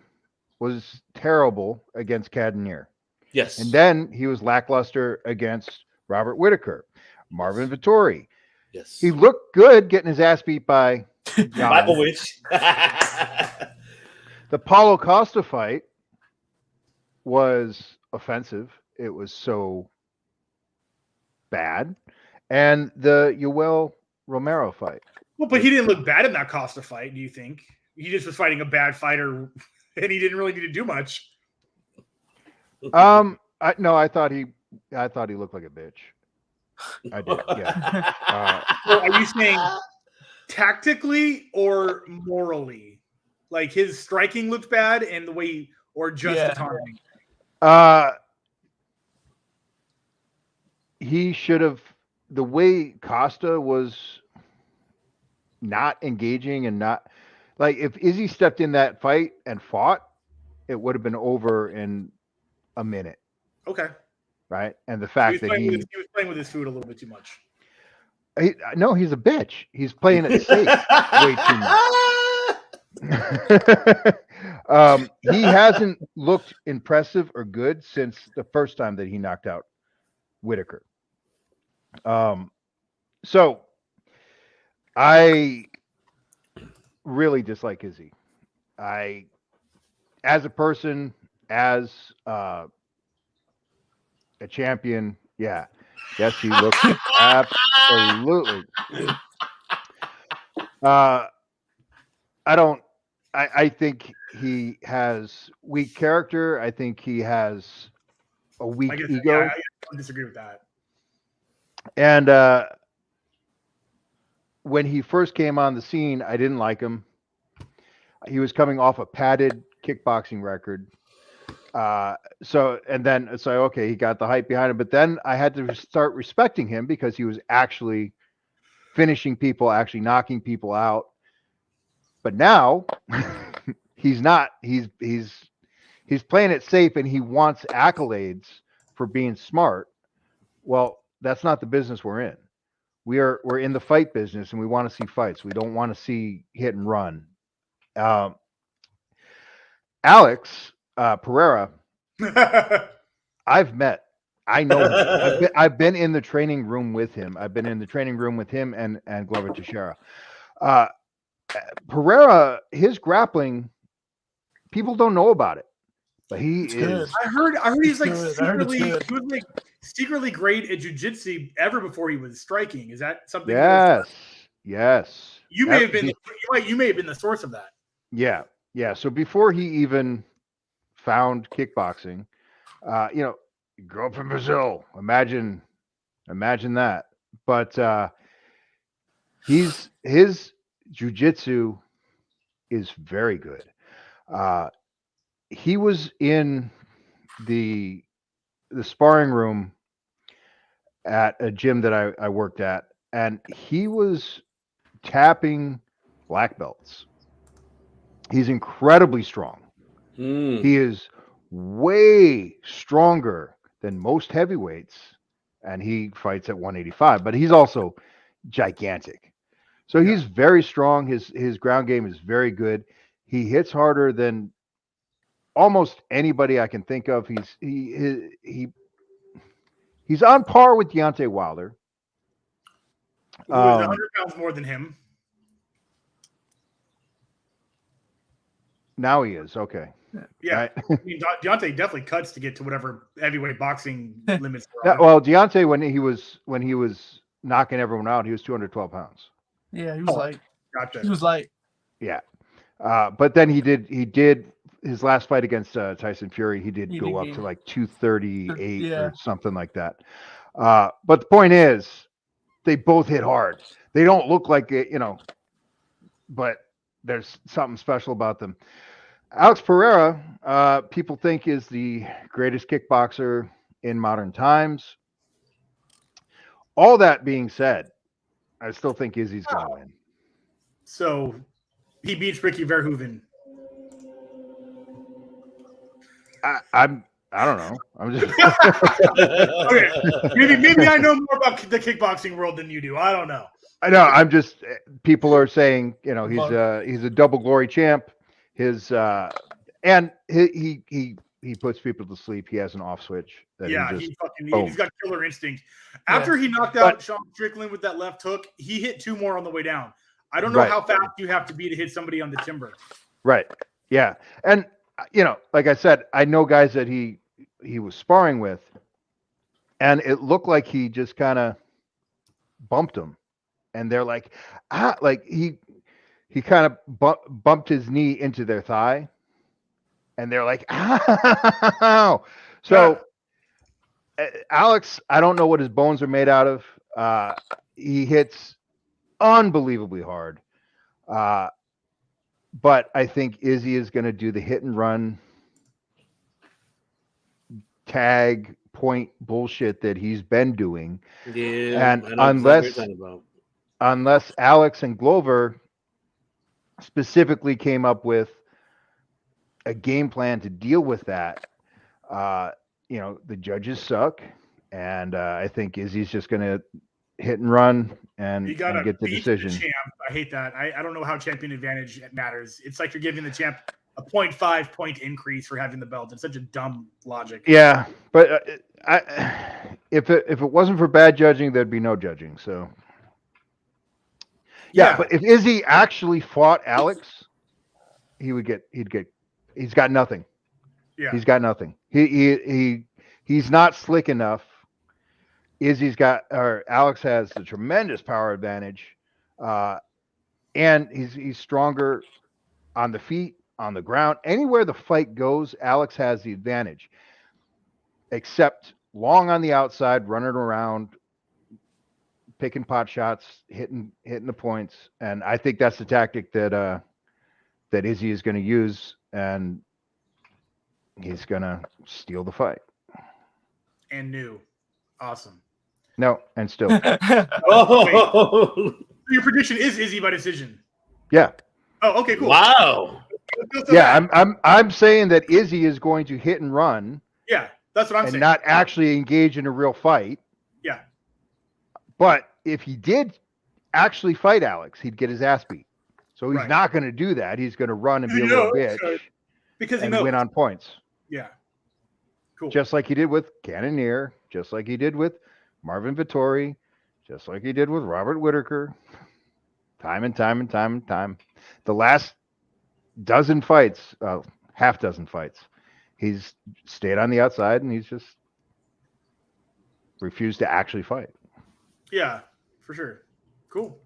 was terrible against Cannonier. Yes. And then he was lackluster against Robert Whitaker, Marvin Vettori. Yes. He looked good getting his ass beat by Michaelwich. The Paulo Costa fight was offensive. It was so bad. And the Yoel Romero fight. Well, but he didn't look bad in that Costa fight, do you think? He just was fighting a bad fighter, and he didn't really need to do much. I thought he looked like a bitch. I did, yeah. So are you saying tactically or morally? Like his striking looked bad, and the way, or just the timing? He should have. The way Costa was not engaging and not like if Izzy stepped in that fight and fought, it would have been over in a minute. Okay. Right. And the fact that he was playing with his food a little bit too much. No, he's a bitch. He's playing it safe way too much. He hasn't looked impressive or good since the first time that he knocked out Whitaker. So I really dislike Izzy. As a person, as a champion, yeah. Yes, he looks absolutely. I think he has weak character. I think he has a weak ego. I disagree with that. And when he first came on the scene, I didn't like him. He was coming off a padded kickboxing record. And then it's like, okay, he got the hype behind him. But then I had to start respecting him because he was actually finishing people, actually knocking people out. But now he's not. He's playing it safe, and he wants accolades for being smart. Well, that's not the business we're in. We're in the fight business, and we want to see fights. We don't want to see hit and run. Alex Pereira, I've met. I know him. I've been in the training room with him. I've been in the training room with him and Glover Teixeira. Pereira, his grappling, people don't know about it, but he is. Good. I heard he's like good. I heard it's good. he was like secretly great at jiu-jitsu ever before he was striking. Is that something? Yes. You may have been. You may have been the source of that. Yeah. So before he even found kickboxing, you grew up in Brazil. Imagine that. But his jiu-jitsu is very good. He was in the sparring room at a gym that I worked at, and he was tapping black belts. He's incredibly strong. He is way stronger than most heavyweights, and he fights at 185, but he's also gigantic. So he's very strong. His ground game is very good. He hits harder than almost anybody I can think of. He's on par with Deontay Wilder. Who is 100 pounds more than him? Now he is okay. Yeah, I mean, Deontay definitely cuts to get to whatever heavyweight boxing limits. Well, Deontay, when he was knocking everyone out, he was 212 pounds. Yeah, he was light. Gotcha. He was light. Yeah, but then he did his last fight against Tyson Fury. He did go up to like 238 or something like that. But the point is, they both hit hard. They don't look like it, but there's something special about them. Alex Pereira, people think is the greatest kickboxer in modern times. All that being said, I still think Izzy's going to win. So he beats Ricky Verhoeven. I don't know. I'm just Okay. Maybe I know more about the kickboxing world than you do. I don't know. I know. I'm just. People are saying, he's a double glory champ. And he puts people to sleep. He has an off switch. He's got killer instinct. After he knocked out Sean Strickland with that left hook, he hit two more on the way down. I don't know how fast you have to be to hit somebody on the timber. Right. Yeah. And like I said, I know guys that he was sparring with, and it looked like he just kind of bumped him, and they're like, he kind of bumped his knee into their thigh, and they're like, ow. So Alex, I don't know what his bones are made out of. He hits unbelievably hard. But I think Izzy is going to do the hit and run tag point bullshit that he's been doing. Yeah. And unless Alex and Glover specifically came up with a game plan to deal with that, the judges suck. And I think Izzy's just going to hit and run and get the decision. The champ. I hate that. I don't know how champion advantage matters. It's like you're giving the champ a 0.5 point increase for having the belt. It's such a dumb logic. Yeah, but if it wasn't for bad judging, there'd be no judging. So yeah, but if Izzy actually fought Alex, he's got nothing. Yeah, he's got nothing. He's not slick enough. Alex has the tremendous power advantage, and he's stronger on the feet, on the ground, anywhere the fight goes, Alex has the advantage. Except long on the outside, running around, picking pot shots, hitting the points, and I think that's the tactic that Izzy is going to use, and he's going to steal the fight. And new. Awesome. No, and still. Oh, Your prediction is Izzy by decision. Yeah. Oh, okay, cool. wow. Yeah, I'm saying that Izzy is going to hit and run. Yeah, that's what I'm and saying. not actually engage in a real fight. Yeah. But if he did actually fight Alex, he'd get his ass beat. So he's Right. not going to do that. He's going to run and be a little bitch because he and knows. win on points. Yeah. Cool. Just like he did with Cannonier, just like he did with Marvin Vittori, just like he did with Robert Whitaker. Time and time and time and time. The last dozen fights, half dozen fights, he's stayed on the outside and he's just refused to actually fight. Yeah, for sure. Cool.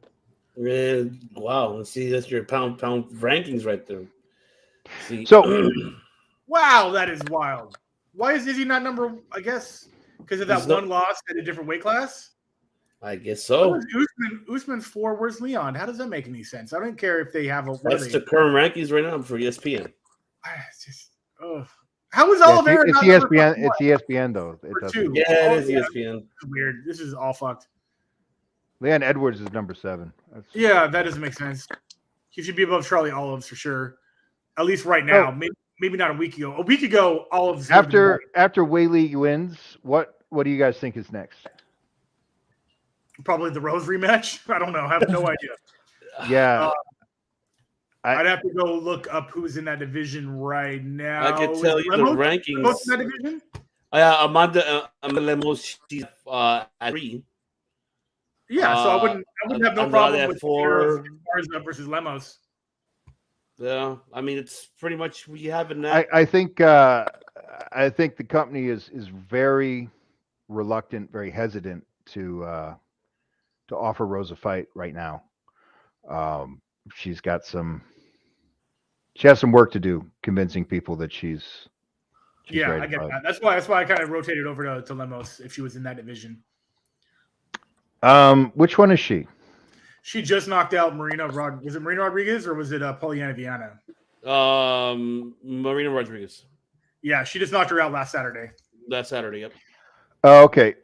Man, wow. Let's see. That's your pound rankings right there. See. So, wow, that is wild. Why is Izzy not number? I guess because of that He's one loss at a different weight class. I guess so. Usman's 4. Where's Leon? How does that make any sense? I don't care if they have a. That's the current rankings right now for ESPN. It's just, how is Oliveira? It's ESPN. It's ESPN though. It doesn't. Yeah, it is ESPN. This is weird. This is all fucked. Leon Edwards is number 7. Yeah, that doesn't make sense. He should be above Charlie Olives for sure. At least right now. Maybe not a week ago. A week ago, Olives. After Weili wins, what do you guys think is next? Probably the Rose rematch. I don't know. I have no idea. Yeah. I'd have to go look up who's in that division right now. I can tell you the rankings. What's in that division? Amanda Lemos, she's at 3. Yeah, so I wouldn't have no problem with 4 Garza versus Lemos. Yeah, I mean it's pretty much we have in that. I think the company is very reluctant, very hesitant to offer Rose a fight right now. She has some work to do convincing people that she's yeah, ready I get to that. That's why I kind of rotated over to Lemos if she was in that division. Which one is she? She just knocked out Marina was it Marina Rodriguez or was it Poliana Viana? Marina Rodriguez. Yeah, she just knocked her out last Saturday. Last Saturday, yep. Okay.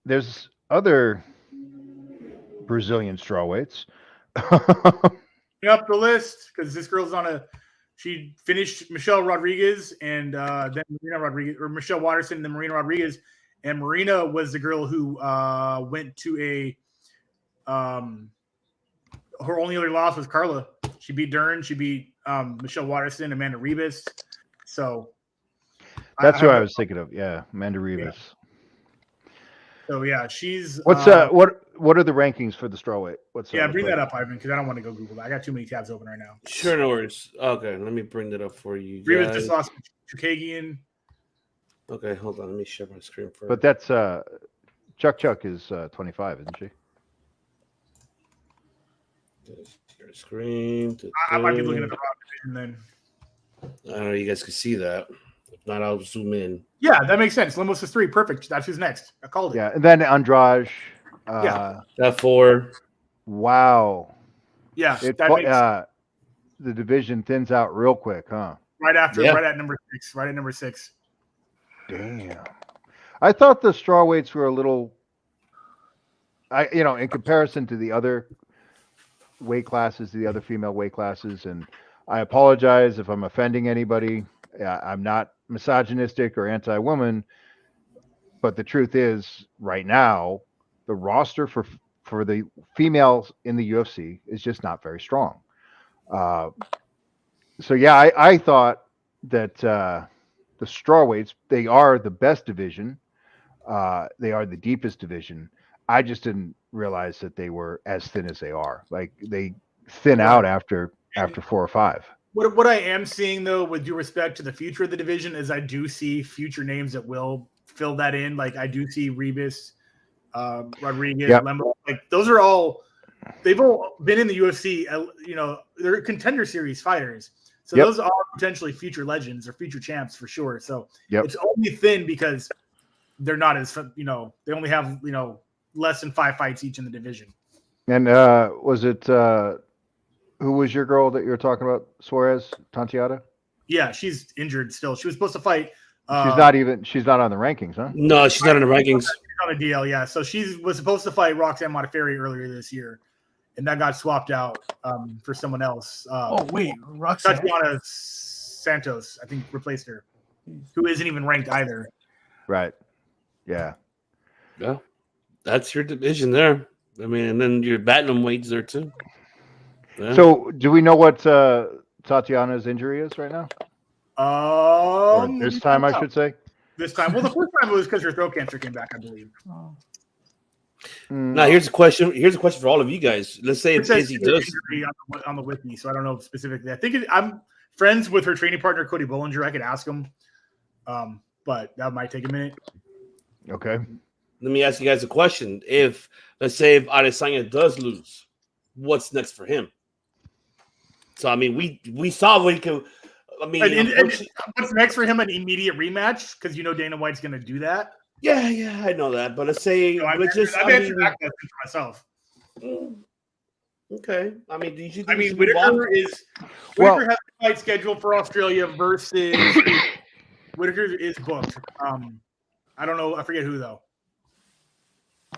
There's other Brazilian strawweights. Up the list because this girl's she finished Michelle Rodriguez and then Marina Rodriguez or Michelle Watterson and then Marina Rodriguez. And Marina was the girl who went to her only other loss was Carla. She beat Dern. She beat Michelle Watterson, Amanda Ribas. So that's who I was thinking of. Yeah, Amanda Ribas. Yeah. So yeah, she's. What's what are the rankings for the strawweight? Bring that up, Ivan, because I don't want to go Google that. I got too many tabs open right now. Sure, no worries. Okay, let me bring that up for you. Ribas just lost Chukagian. Okay, hold on. Let me share my screen first. But that's Chuck is 25, isn't she? Share screen. I might be looking at the wrong division then. I don't know. You guys can see that. If not, I'll zoom in. Yeah, that makes sense. Lemos is 3. Perfect. That's who's next. I called it. Yeah, and then Andrade. That 4. Wow. Yeah, the division thins out real quick, huh? Right at number 6. Right at number 6. Damn. I thought the strawweights were a little, in comparison to the other weight classes, the other female weight classes, and I apologize if I'm offending anybody. I'm not misogynistic or anti-woman, but the truth is, right now, the roster for the females in the UFC is just not very strong. So yeah, I thought that the strawweights, they are the best division. They are the deepest division. I just didn't realize that they were as thin as they are. Like they thin out after 4 or 5. What I am seeing, though, with due respect to the future of the division, is I do see future names that will fill that in. Like I do see Ribas, Rodriguez, Lembo. Like those are all they've all been in the UFC. You know, they're contender series fighters, so Yep. those are potentially future legends or future champs for sure. So Yep. it's only thin because they're not as, you know, they only have, you know, less than 5 fights each in the division. And was it who was your girl that you were talking about? Suarez, Tantiata? Yeah, she's injured still. She was supposed to fight. She's not on the rankings, huh? No, she's not in the rankings. She's on a DL, yeah. So she was supposed to fight Roxanne Modafferi earlier this year, and that got swapped out for someone else. Oh wait, Roxanne. Tatiana Santos, I think, replaced her, who isn't even ranked either. Right. Yeah. Yeah, that's your division there. I mean, and then your bantamweights there too. Yeah. So, do we know what Tatiana's injury is right now? Or this time, I should say. This time, well, the first time it was because her throat cancer came back, I believe. Oh. Now, here's a question. Here's a question for all of you guys. Let's say if Izzy does injury on the wiki, so I don't know specifically. I think I'm friends with her training partner Cody Bollinger. I could ask him, but that might take a minute. Okay. Let me ask you guys a question. If let's say if Adesanya does lose, what's next for him? So I mean, we saw what he could. I mean, and what's next for him? An immediate rematch? Because you know Dana White's going to do that. Yeah, I know that. But let's say, I've answered that question for myself. Okay. I mean, do you think Whitaker has a fight scheduled for Australia versus Whitaker is booked. I don't know. I forget who though.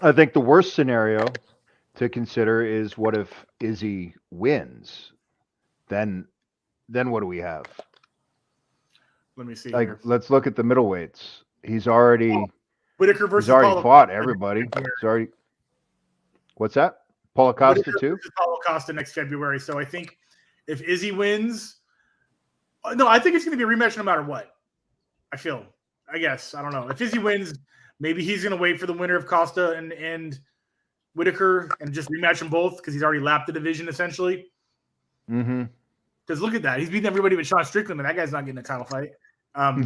I think the worst scenario to consider is what if Izzy wins? Then what do we have? Let me see. Like, here. let's look at the middleweights. He's already Whitaker versus he's already Paulo fought Costa everybody. next February. He's already. What's that? Paulo Costa Whitaker too? versus Paulo Costa next February. So I think if Izzy wins, no, I think it's going to be a rematch no matter what. I guess I don't know. If Izzy wins, maybe he's going to wait for the winner of Costa and Whitaker and just rematch them both because he's already lapped the division essentially. Mm-hmm. Because look at that. He's beating everybody but Sean Strickland, and that guy's not getting a title fight.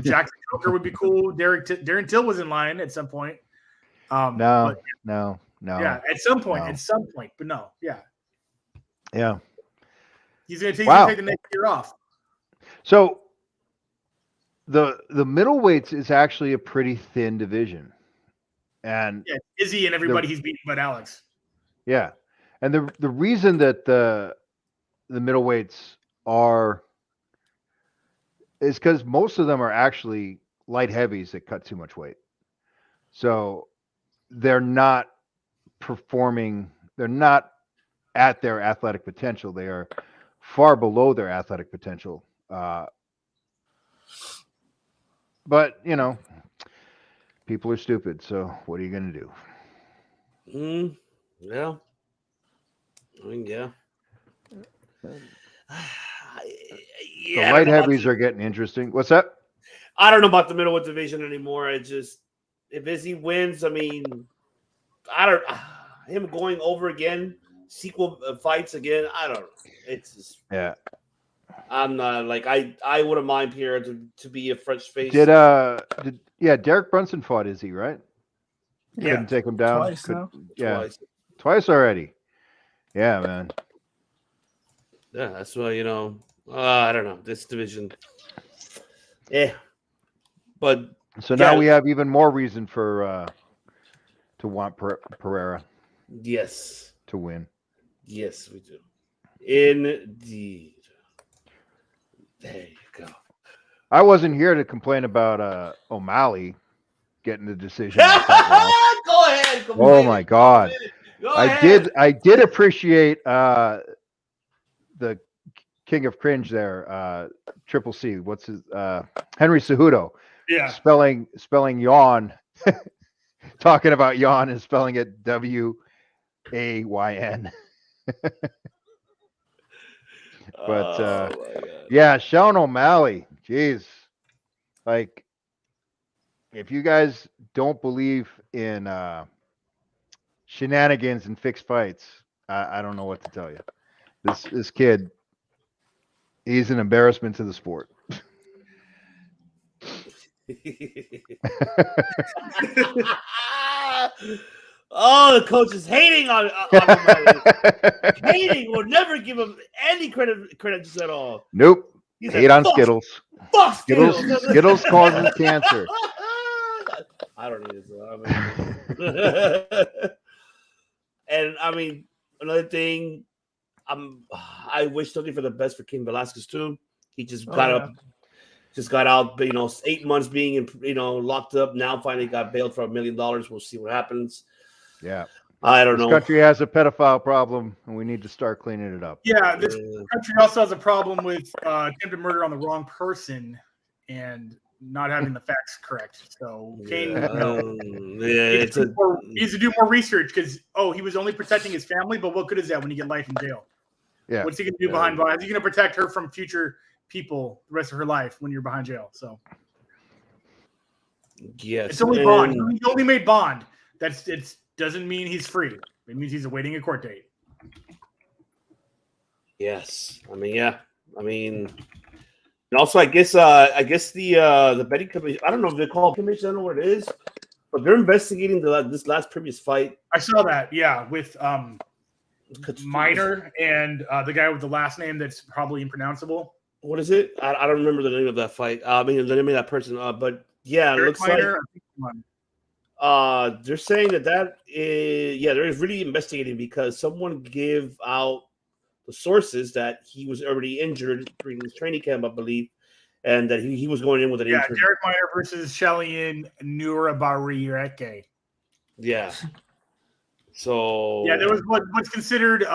Jackson Joker would be cool. Darren Till was in line at some point. No. Yeah, at some point. But no, yeah. Yeah. He's going to take the next year off. So the middleweights is actually a pretty thin division. And yeah, Izzy and everybody he's beating but Alex. Yeah. And the reason that the middleweights is because most of them are actually light heavies that cut too much weight. So they're not performing, they're not at their athletic potential. They are far below their athletic potential. But, you know, people are stupid. So what are you going to do? Yeah. I mean, yeah. The light heavies are getting interesting. What's that? I don't know about the middleweight division anymore. It just, if Izzy wins, I mean, him going over again, sequel fights again. I don't know. It's just, yeah. I'm not like I wouldn't mind Pierre to be a fresh face. Derek Brunson fought Izzy, right? Yeah. Couldn't take him down. Twice already. Yeah, man. Yeah, that's why, you know, I don't know, this division. Yeah. But so now we have even more reason for to want Pereira. Yes. To win. Yes, we do. Indeed. There you go. I wasn't here to complain about O'Malley getting the decision. Go ahead. Oh my God. I did appreciate the king of cringe there, Triple C. What's his Henry Cejudo. Yeah. Spelling yawn. Talking about yawn and spelling it WAYN. But yeah, Sean O'Malley. Jeez. Like, if you guys don't believe in shenanigans and fixed fights, I don't know what to tell you. This kid, he's an embarrassment to the sport. Oh, the coach is hating on O'Malley. Hating. Will never give him any credit just at all. Nope. He's Hate like, on Skittles. Fuck Skittles. Skittles. Skittles causes cancer. I don't need it. And I mean, another thing, I wish something for the best for King Velasquez too. He just got out, 8 months being locked up. Now finally got bailed for $1 million. We'll see what happens. Yeah. I don't know. This country has a pedophile problem, and we need to start cleaning it up. Yeah, this country also has a problem with attempted murder on the wrong person and not having the facts correct. So Kane, needs to do more research because he was only protecting his family, but what good is that when you get life in jail? Yeah. What's he going to do behind bars? Is he going to protect her from future people the rest of her life when you're behind jail? So yes, it's only bond. He only made bond. It doesn't mean he's free. It means he's awaiting a court date. Yes, I mean, yeah, I mean, and also I guess the betting commission. I don't know if they call it commission. I don't know what it is, but they're investigating this last previous fight. I saw that. Yeah, with Minor and the guy with the last name that's probably impronounceable. What is it? I don't remember the name of that fight. I mean, the name of that person. But yeah, it looks Minor, like they're saying that they're really investigating because someone gave out the sources that he was already injured during his training camp, I believe, and that he was going in with an injury. Yeah, Derek Minor versus Shellyan Nurabariyake. Yeah. So yeah, there was what's considered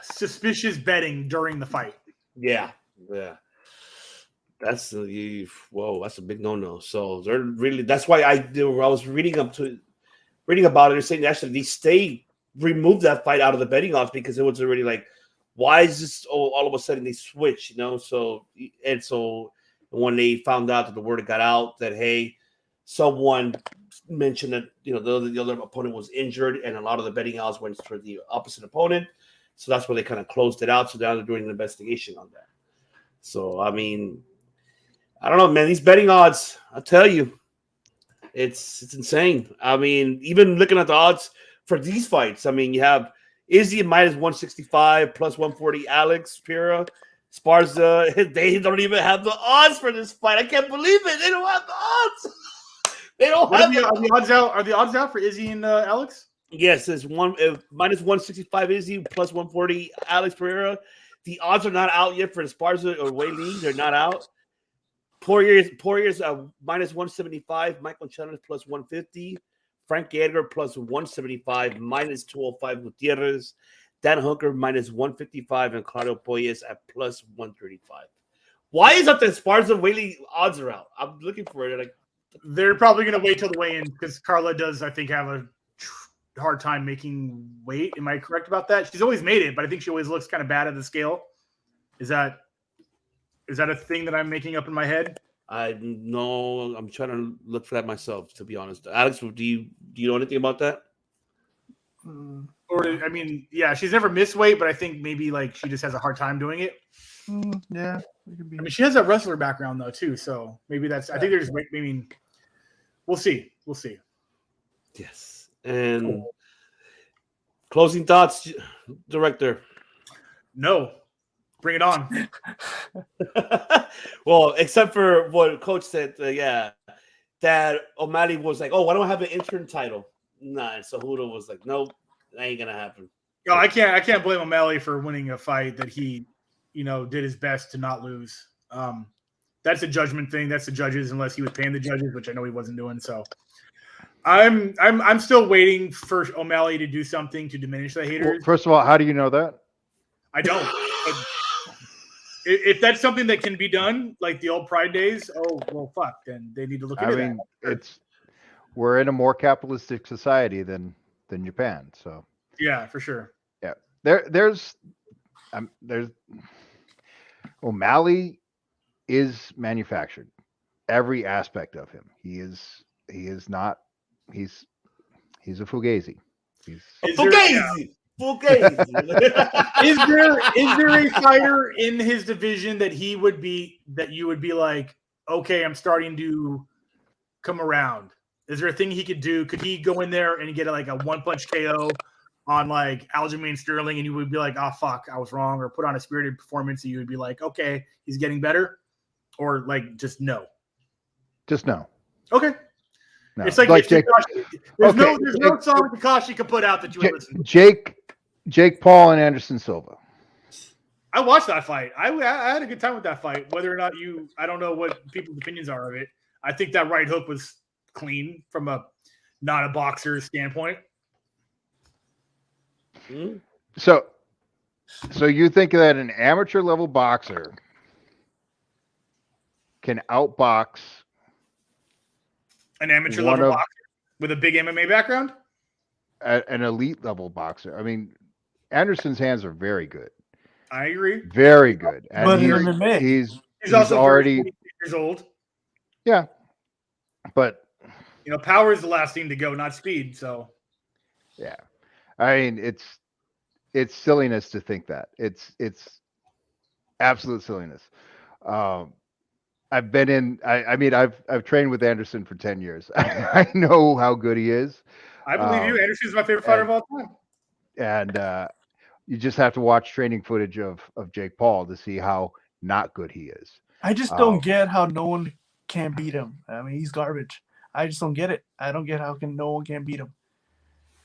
suspicious betting during the fight. Yeah. That's a big no-no. So they're really that's why I was reading about it. They're saying actually they removed that fight out of the betting odds because it was already like, why is this all of a sudden they switch? So when they found out that the word got out that hey, someone mentioned that the other opponent was injured and a lot of the betting odds went for the opposite opponent, so that's where they kind of closed it out. So now they're doing an investigation on that. So I mean, I don't know, man. These betting odds, I'll tell you, it's insane. I mean, even looking at the odds for these fights, I mean, you have Izzy at minus 165 plus 140. Alex Pereira, Sparza. They don't even have the odds for this fight. I can't believe it. They don't have the odds. They don't have the odds out. Are the odds out for Izzy and Alex? Yes, it's minus 165 Izzy plus 140 Alex Pereira. The odds are not out yet for Sparza or Weili. They're not out. Poirier's minus 175. Michael Chandler plus 150. Frank Edgar plus 175. Minus 205 Gutierrez. Dan Hooker minus 155 and Claudio Poyes at plus 135. Why is that the Sparza Weili odds are out? I'm looking for it. They're probably going to wait till the weigh-in because Carla does, I think, have a hard time making weight. Am I correct about that? She's always made it, but I think she always looks kind of bad at the scale. Is that a thing that I'm making up in my head? I know. I'm trying to look for that myself, to be honest. Alex, do you know anything about that? Or I mean, yeah, she's never missed weight, but I think maybe like she just has a hard time doing it. Yeah, it could be. I mean, she has a wrestler background though too, so maybe that's. I think they're just. I mean, we'll see. We'll see. Yes. And closing thoughts, director. No, bring it on. Well, except for what Coach said, that O'Malley was like, "Oh, I don't have an interim title." Nah, and Cejudo was like, "Nope, that ain't gonna happen." No, I can't blame O'Malley for winning a fight that he, did his best to not lose. That's a judgment thing. That's the judges, unless he was paying the judges, which I know he wasn't doing. So, I'm still waiting for O'Malley to do something to diminish the haters. Well, first of all, how do you know that? I don't. If that's something that can be done, like the old Pride days, oh well, fuck. Then they need to look into that. We're in a more capitalistic society than Japan, so yeah, for sure. Yeah, there's O'Malley is manufactured. Every aspect of him. He's a Fugazi. He's a Fugazi. Is there a fighter in his division that you would be like, okay, I'm starting to come around? Is there a thing he could do? Could he go in there and get like a one-punch KO on like Aljamain Sterling, and you would be like, "Oh fuck, I was wrong," or put on a spirited performance, and you would be like, "Okay, he's getting better," or like just no? Just no. Okay. No. It's like Jake, there's no song Takashi could put out that you would listen to. Jake Paul and Anderson Silva. I watched that fight. I had a good time with that fight. Whether or not I don't know what people's opinions are of it. I think that right hook was clean from a not a boxer's standpoint. Hmm? So you think that an amateur level boxer can outbox An amateur level boxer with a big MMA background? An elite level boxer. I mean, Anderson's hands are very good. I agree. Very good. And But in MMA, he's also already 30 years old. Yeah. But power is the last thing to go, not speed. So yeah. I mean, it's silliness to think that. It's absolute silliness. I've been in. I've trained with Anderson for 10 years. I know how good he is. I believe you. Anderson's my favorite fighter of all time. And you just have to watch training footage of Jake Paul to see how not good he is. I just don't get how no one can beat him. I mean, he's garbage. I just don't get it. I don't get how no one can beat him.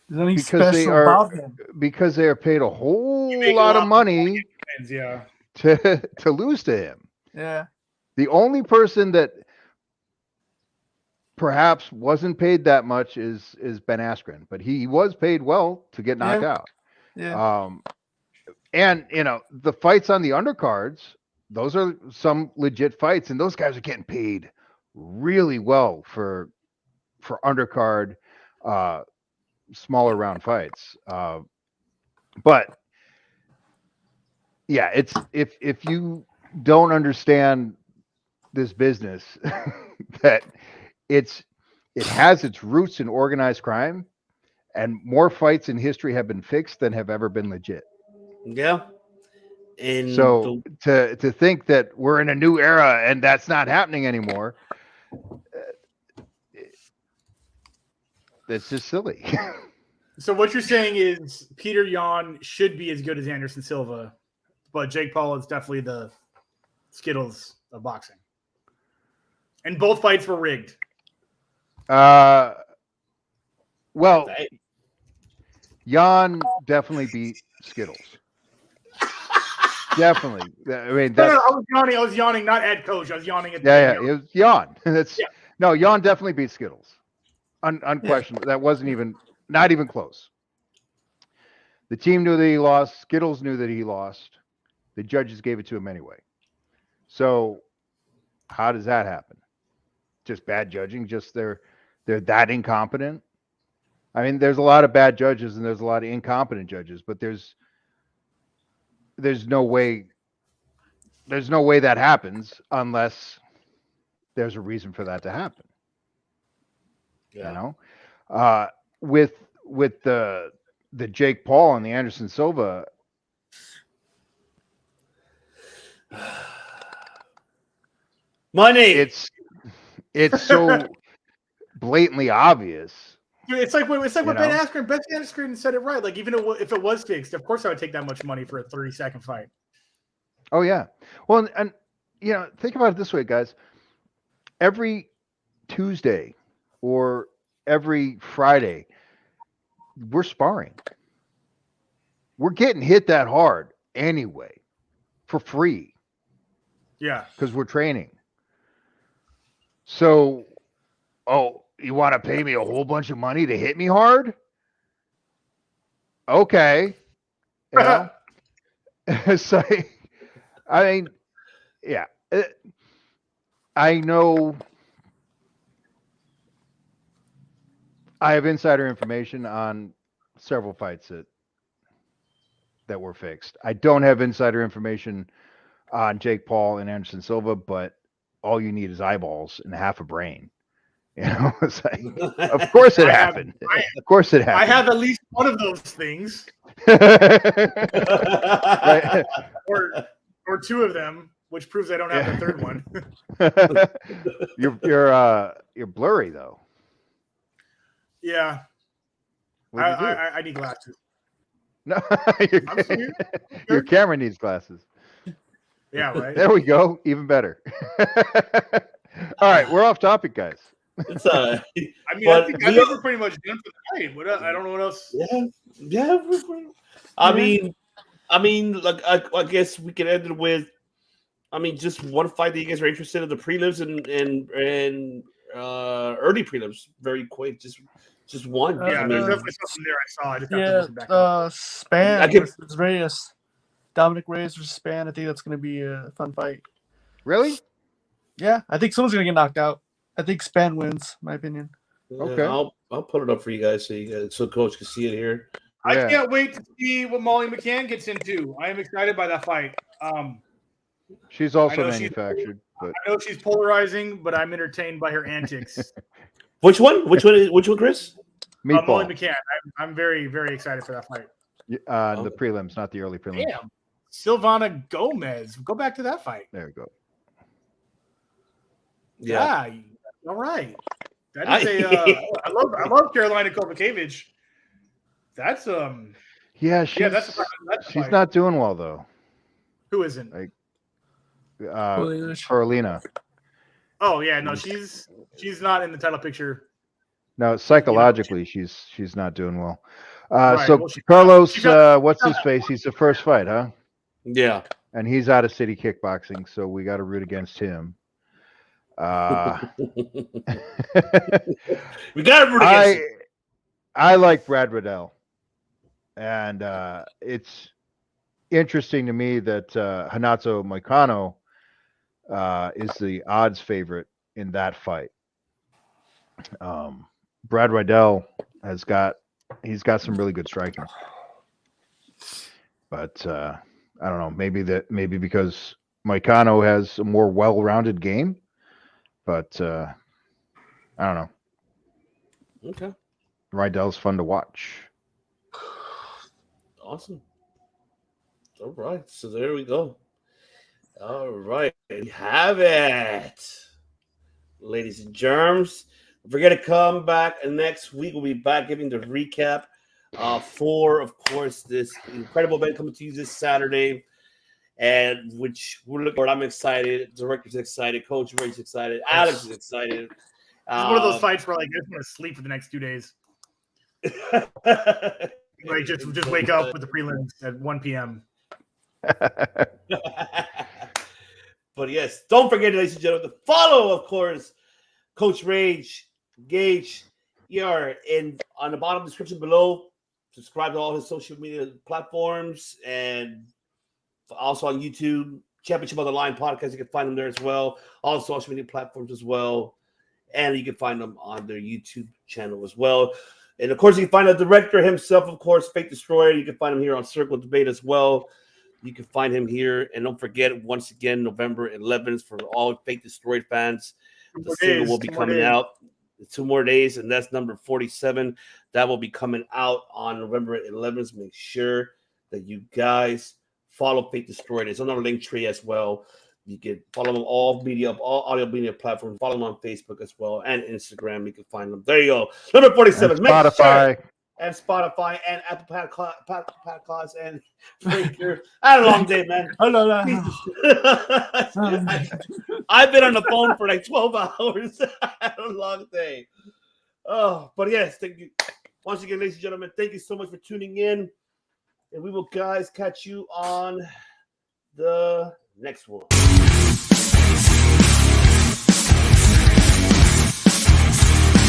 There's nothing special about him. Because they are paid a whole lot of money to lose to him. Yeah. The only person that perhaps wasn't paid that much is Ben Askren, but he was paid well to get knocked out. Yeah. And the fights on the undercards, those are some legit fights, and those guys are getting paid really well for undercard, smaller round fights. But yeah, it's if you don't understand this business, that it has its roots in organized crime, and more fights in history have been fixed than have ever been legit. Yeah. And so to think that we're in a new era and that's not happening anymore, that's just silly. So what you're saying is Peter Yan should be as good as Anderson Silva, but Jake Paul is definitely the Skittles of boxing. And both fights were rigged. Well, Yan definitely beat Skittles. Definitely. I mean, I was yawning, not at coach. I was yawning at it was Yan. No, Yan definitely beat Skittles. Unquestionable. That wasn't not even close. The team knew that he lost. Skittles knew that he lost. The judges gave it to him anyway. So how does that happen? Just bad judging? Just they're that incompetent? I mean, there's a lot of bad judges and there's a lot of incompetent judges, but there's no way that happens unless there's a reason for that to happen. Yeah. With the Jake Paul and the Anderson Silva, money. It's so blatantly obvious. It's like what Ben Askren said it right. Like, even if it was fixed, of course I would take that much money for a 30-second fight. Oh yeah. Well, and think about it this way, guys. Every Tuesday or every Friday, we're sparring. We're getting hit that hard anyway, for free. Yeah. Because we're training. So, you want to pay me a whole bunch of money to hit me hard? Okay. So, I mean, yeah. I know I have insider information on several fights that were fixed. I don't have insider information on Jake Paul and Anderson Silva, but all you need is eyeballs and half a brain. It's like, of course it happened. Of course it happened. I have at least one of those things. Right. Or two of them, which proves I don't have the third one. You're blurry though. Yeah. What'd you do? I need glasses. No, I'm serious. your camera needs glasses. Yeah, right. There we go. Even better. All right, we're off topic, guys. It's I mean, but I think we're pretty much done for the night. I don't know what else. yeah. I mean, like I guess we can end it with. I mean, just one fight that you guys are interested in the prelims and early prelims, very quick. Just one. Yeah, I there's mean, definitely something there I saw. I just have to listen back. Span versus Reyes. Dominic Reyes versus Span. I think that's going to be a fun fight. Really? Yeah, I think someone's going to get knocked out. I think Span wins, in my opinion. Okay. I'll put it up for you guys so Coach can see it here. I can't wait to see what Molly McCann gets into. I am excited by that fight. She's also manufactured. But I know she's polarizing, but I'm entertained by her antics. Which one, Chris? Meatball. Molly McCann. I'm very, very excited for that fight. The prelims, not the early prelims. Damn. Silvana Gomez. Go back to that fight. There we go. Yeah. All right. That is I love Carolina Kovacevic. That's she's not doing well though. Who isn't? Like Carolina. Oh yeah, no, she's not in the title picture. No, psychologically she's not doing well. Right. So Well, Carlos, what's his face? He's the first fight, huh? Yeah. And he's out of City Kickboxing, so we got to root against him. We got to root against him. I like Brad Riddell, and it's interesting to me that Renato Moicano is the odds favorite in that fight. Brad Riddell he's got some really good striking, but I don't know. Maybe because Moicano has a more well-rounded game, but I don't know. Okay. Riddell's fun to watch. Awesome. All right. So there we go. All right. We have it. Ladies and germs. Don't forget to come back next week. We'll be back giving the recap for, of course, this incredible event coming to you this Saturday. And which we're looking forward. I'm excited. Director's excited. Coach Ray's excited. Alex is excited. It's one of those fights where I just want to sleep for the next 2 days. Like just wake up with the prelims at 1 p.m. But yes, don't forget, ladies and gentlemen, to follow, of course, Coach Rage, Gage, and on the bottom description below. Subscribe to all his social media platforms and also on YouTube. Championship on the Line podcast. You can find them there as well. All the social media platforms as well. And you can find them on their YouTube channel as well. And, of course, you can find the director himself, of course, Fake Destroyer. You can find him here on Circle Debate as well. You can find him here. And don't forget, once again, November 11th for all Fake Destroyed fans. The single will be coming out. 2 more days, and that's number 47. That will be coming out on November 11th. Make sure that you guys follow Fake Destroyed. It's on our link tree as well. You can follow them all audio media platforms. Follow them on Facebook as well and Instagram. You can find them. There you go. Number 47. And Spotify. And Spotify and Apple Podcasts and Spreaker. I had a long day, man. I've been on the phone for like 12 hours. I had a long day. Oh, but yes, thank you. Once again, ladies and gentlemen, thank you so much for tuning in. And we will, guys, catch you on the next one.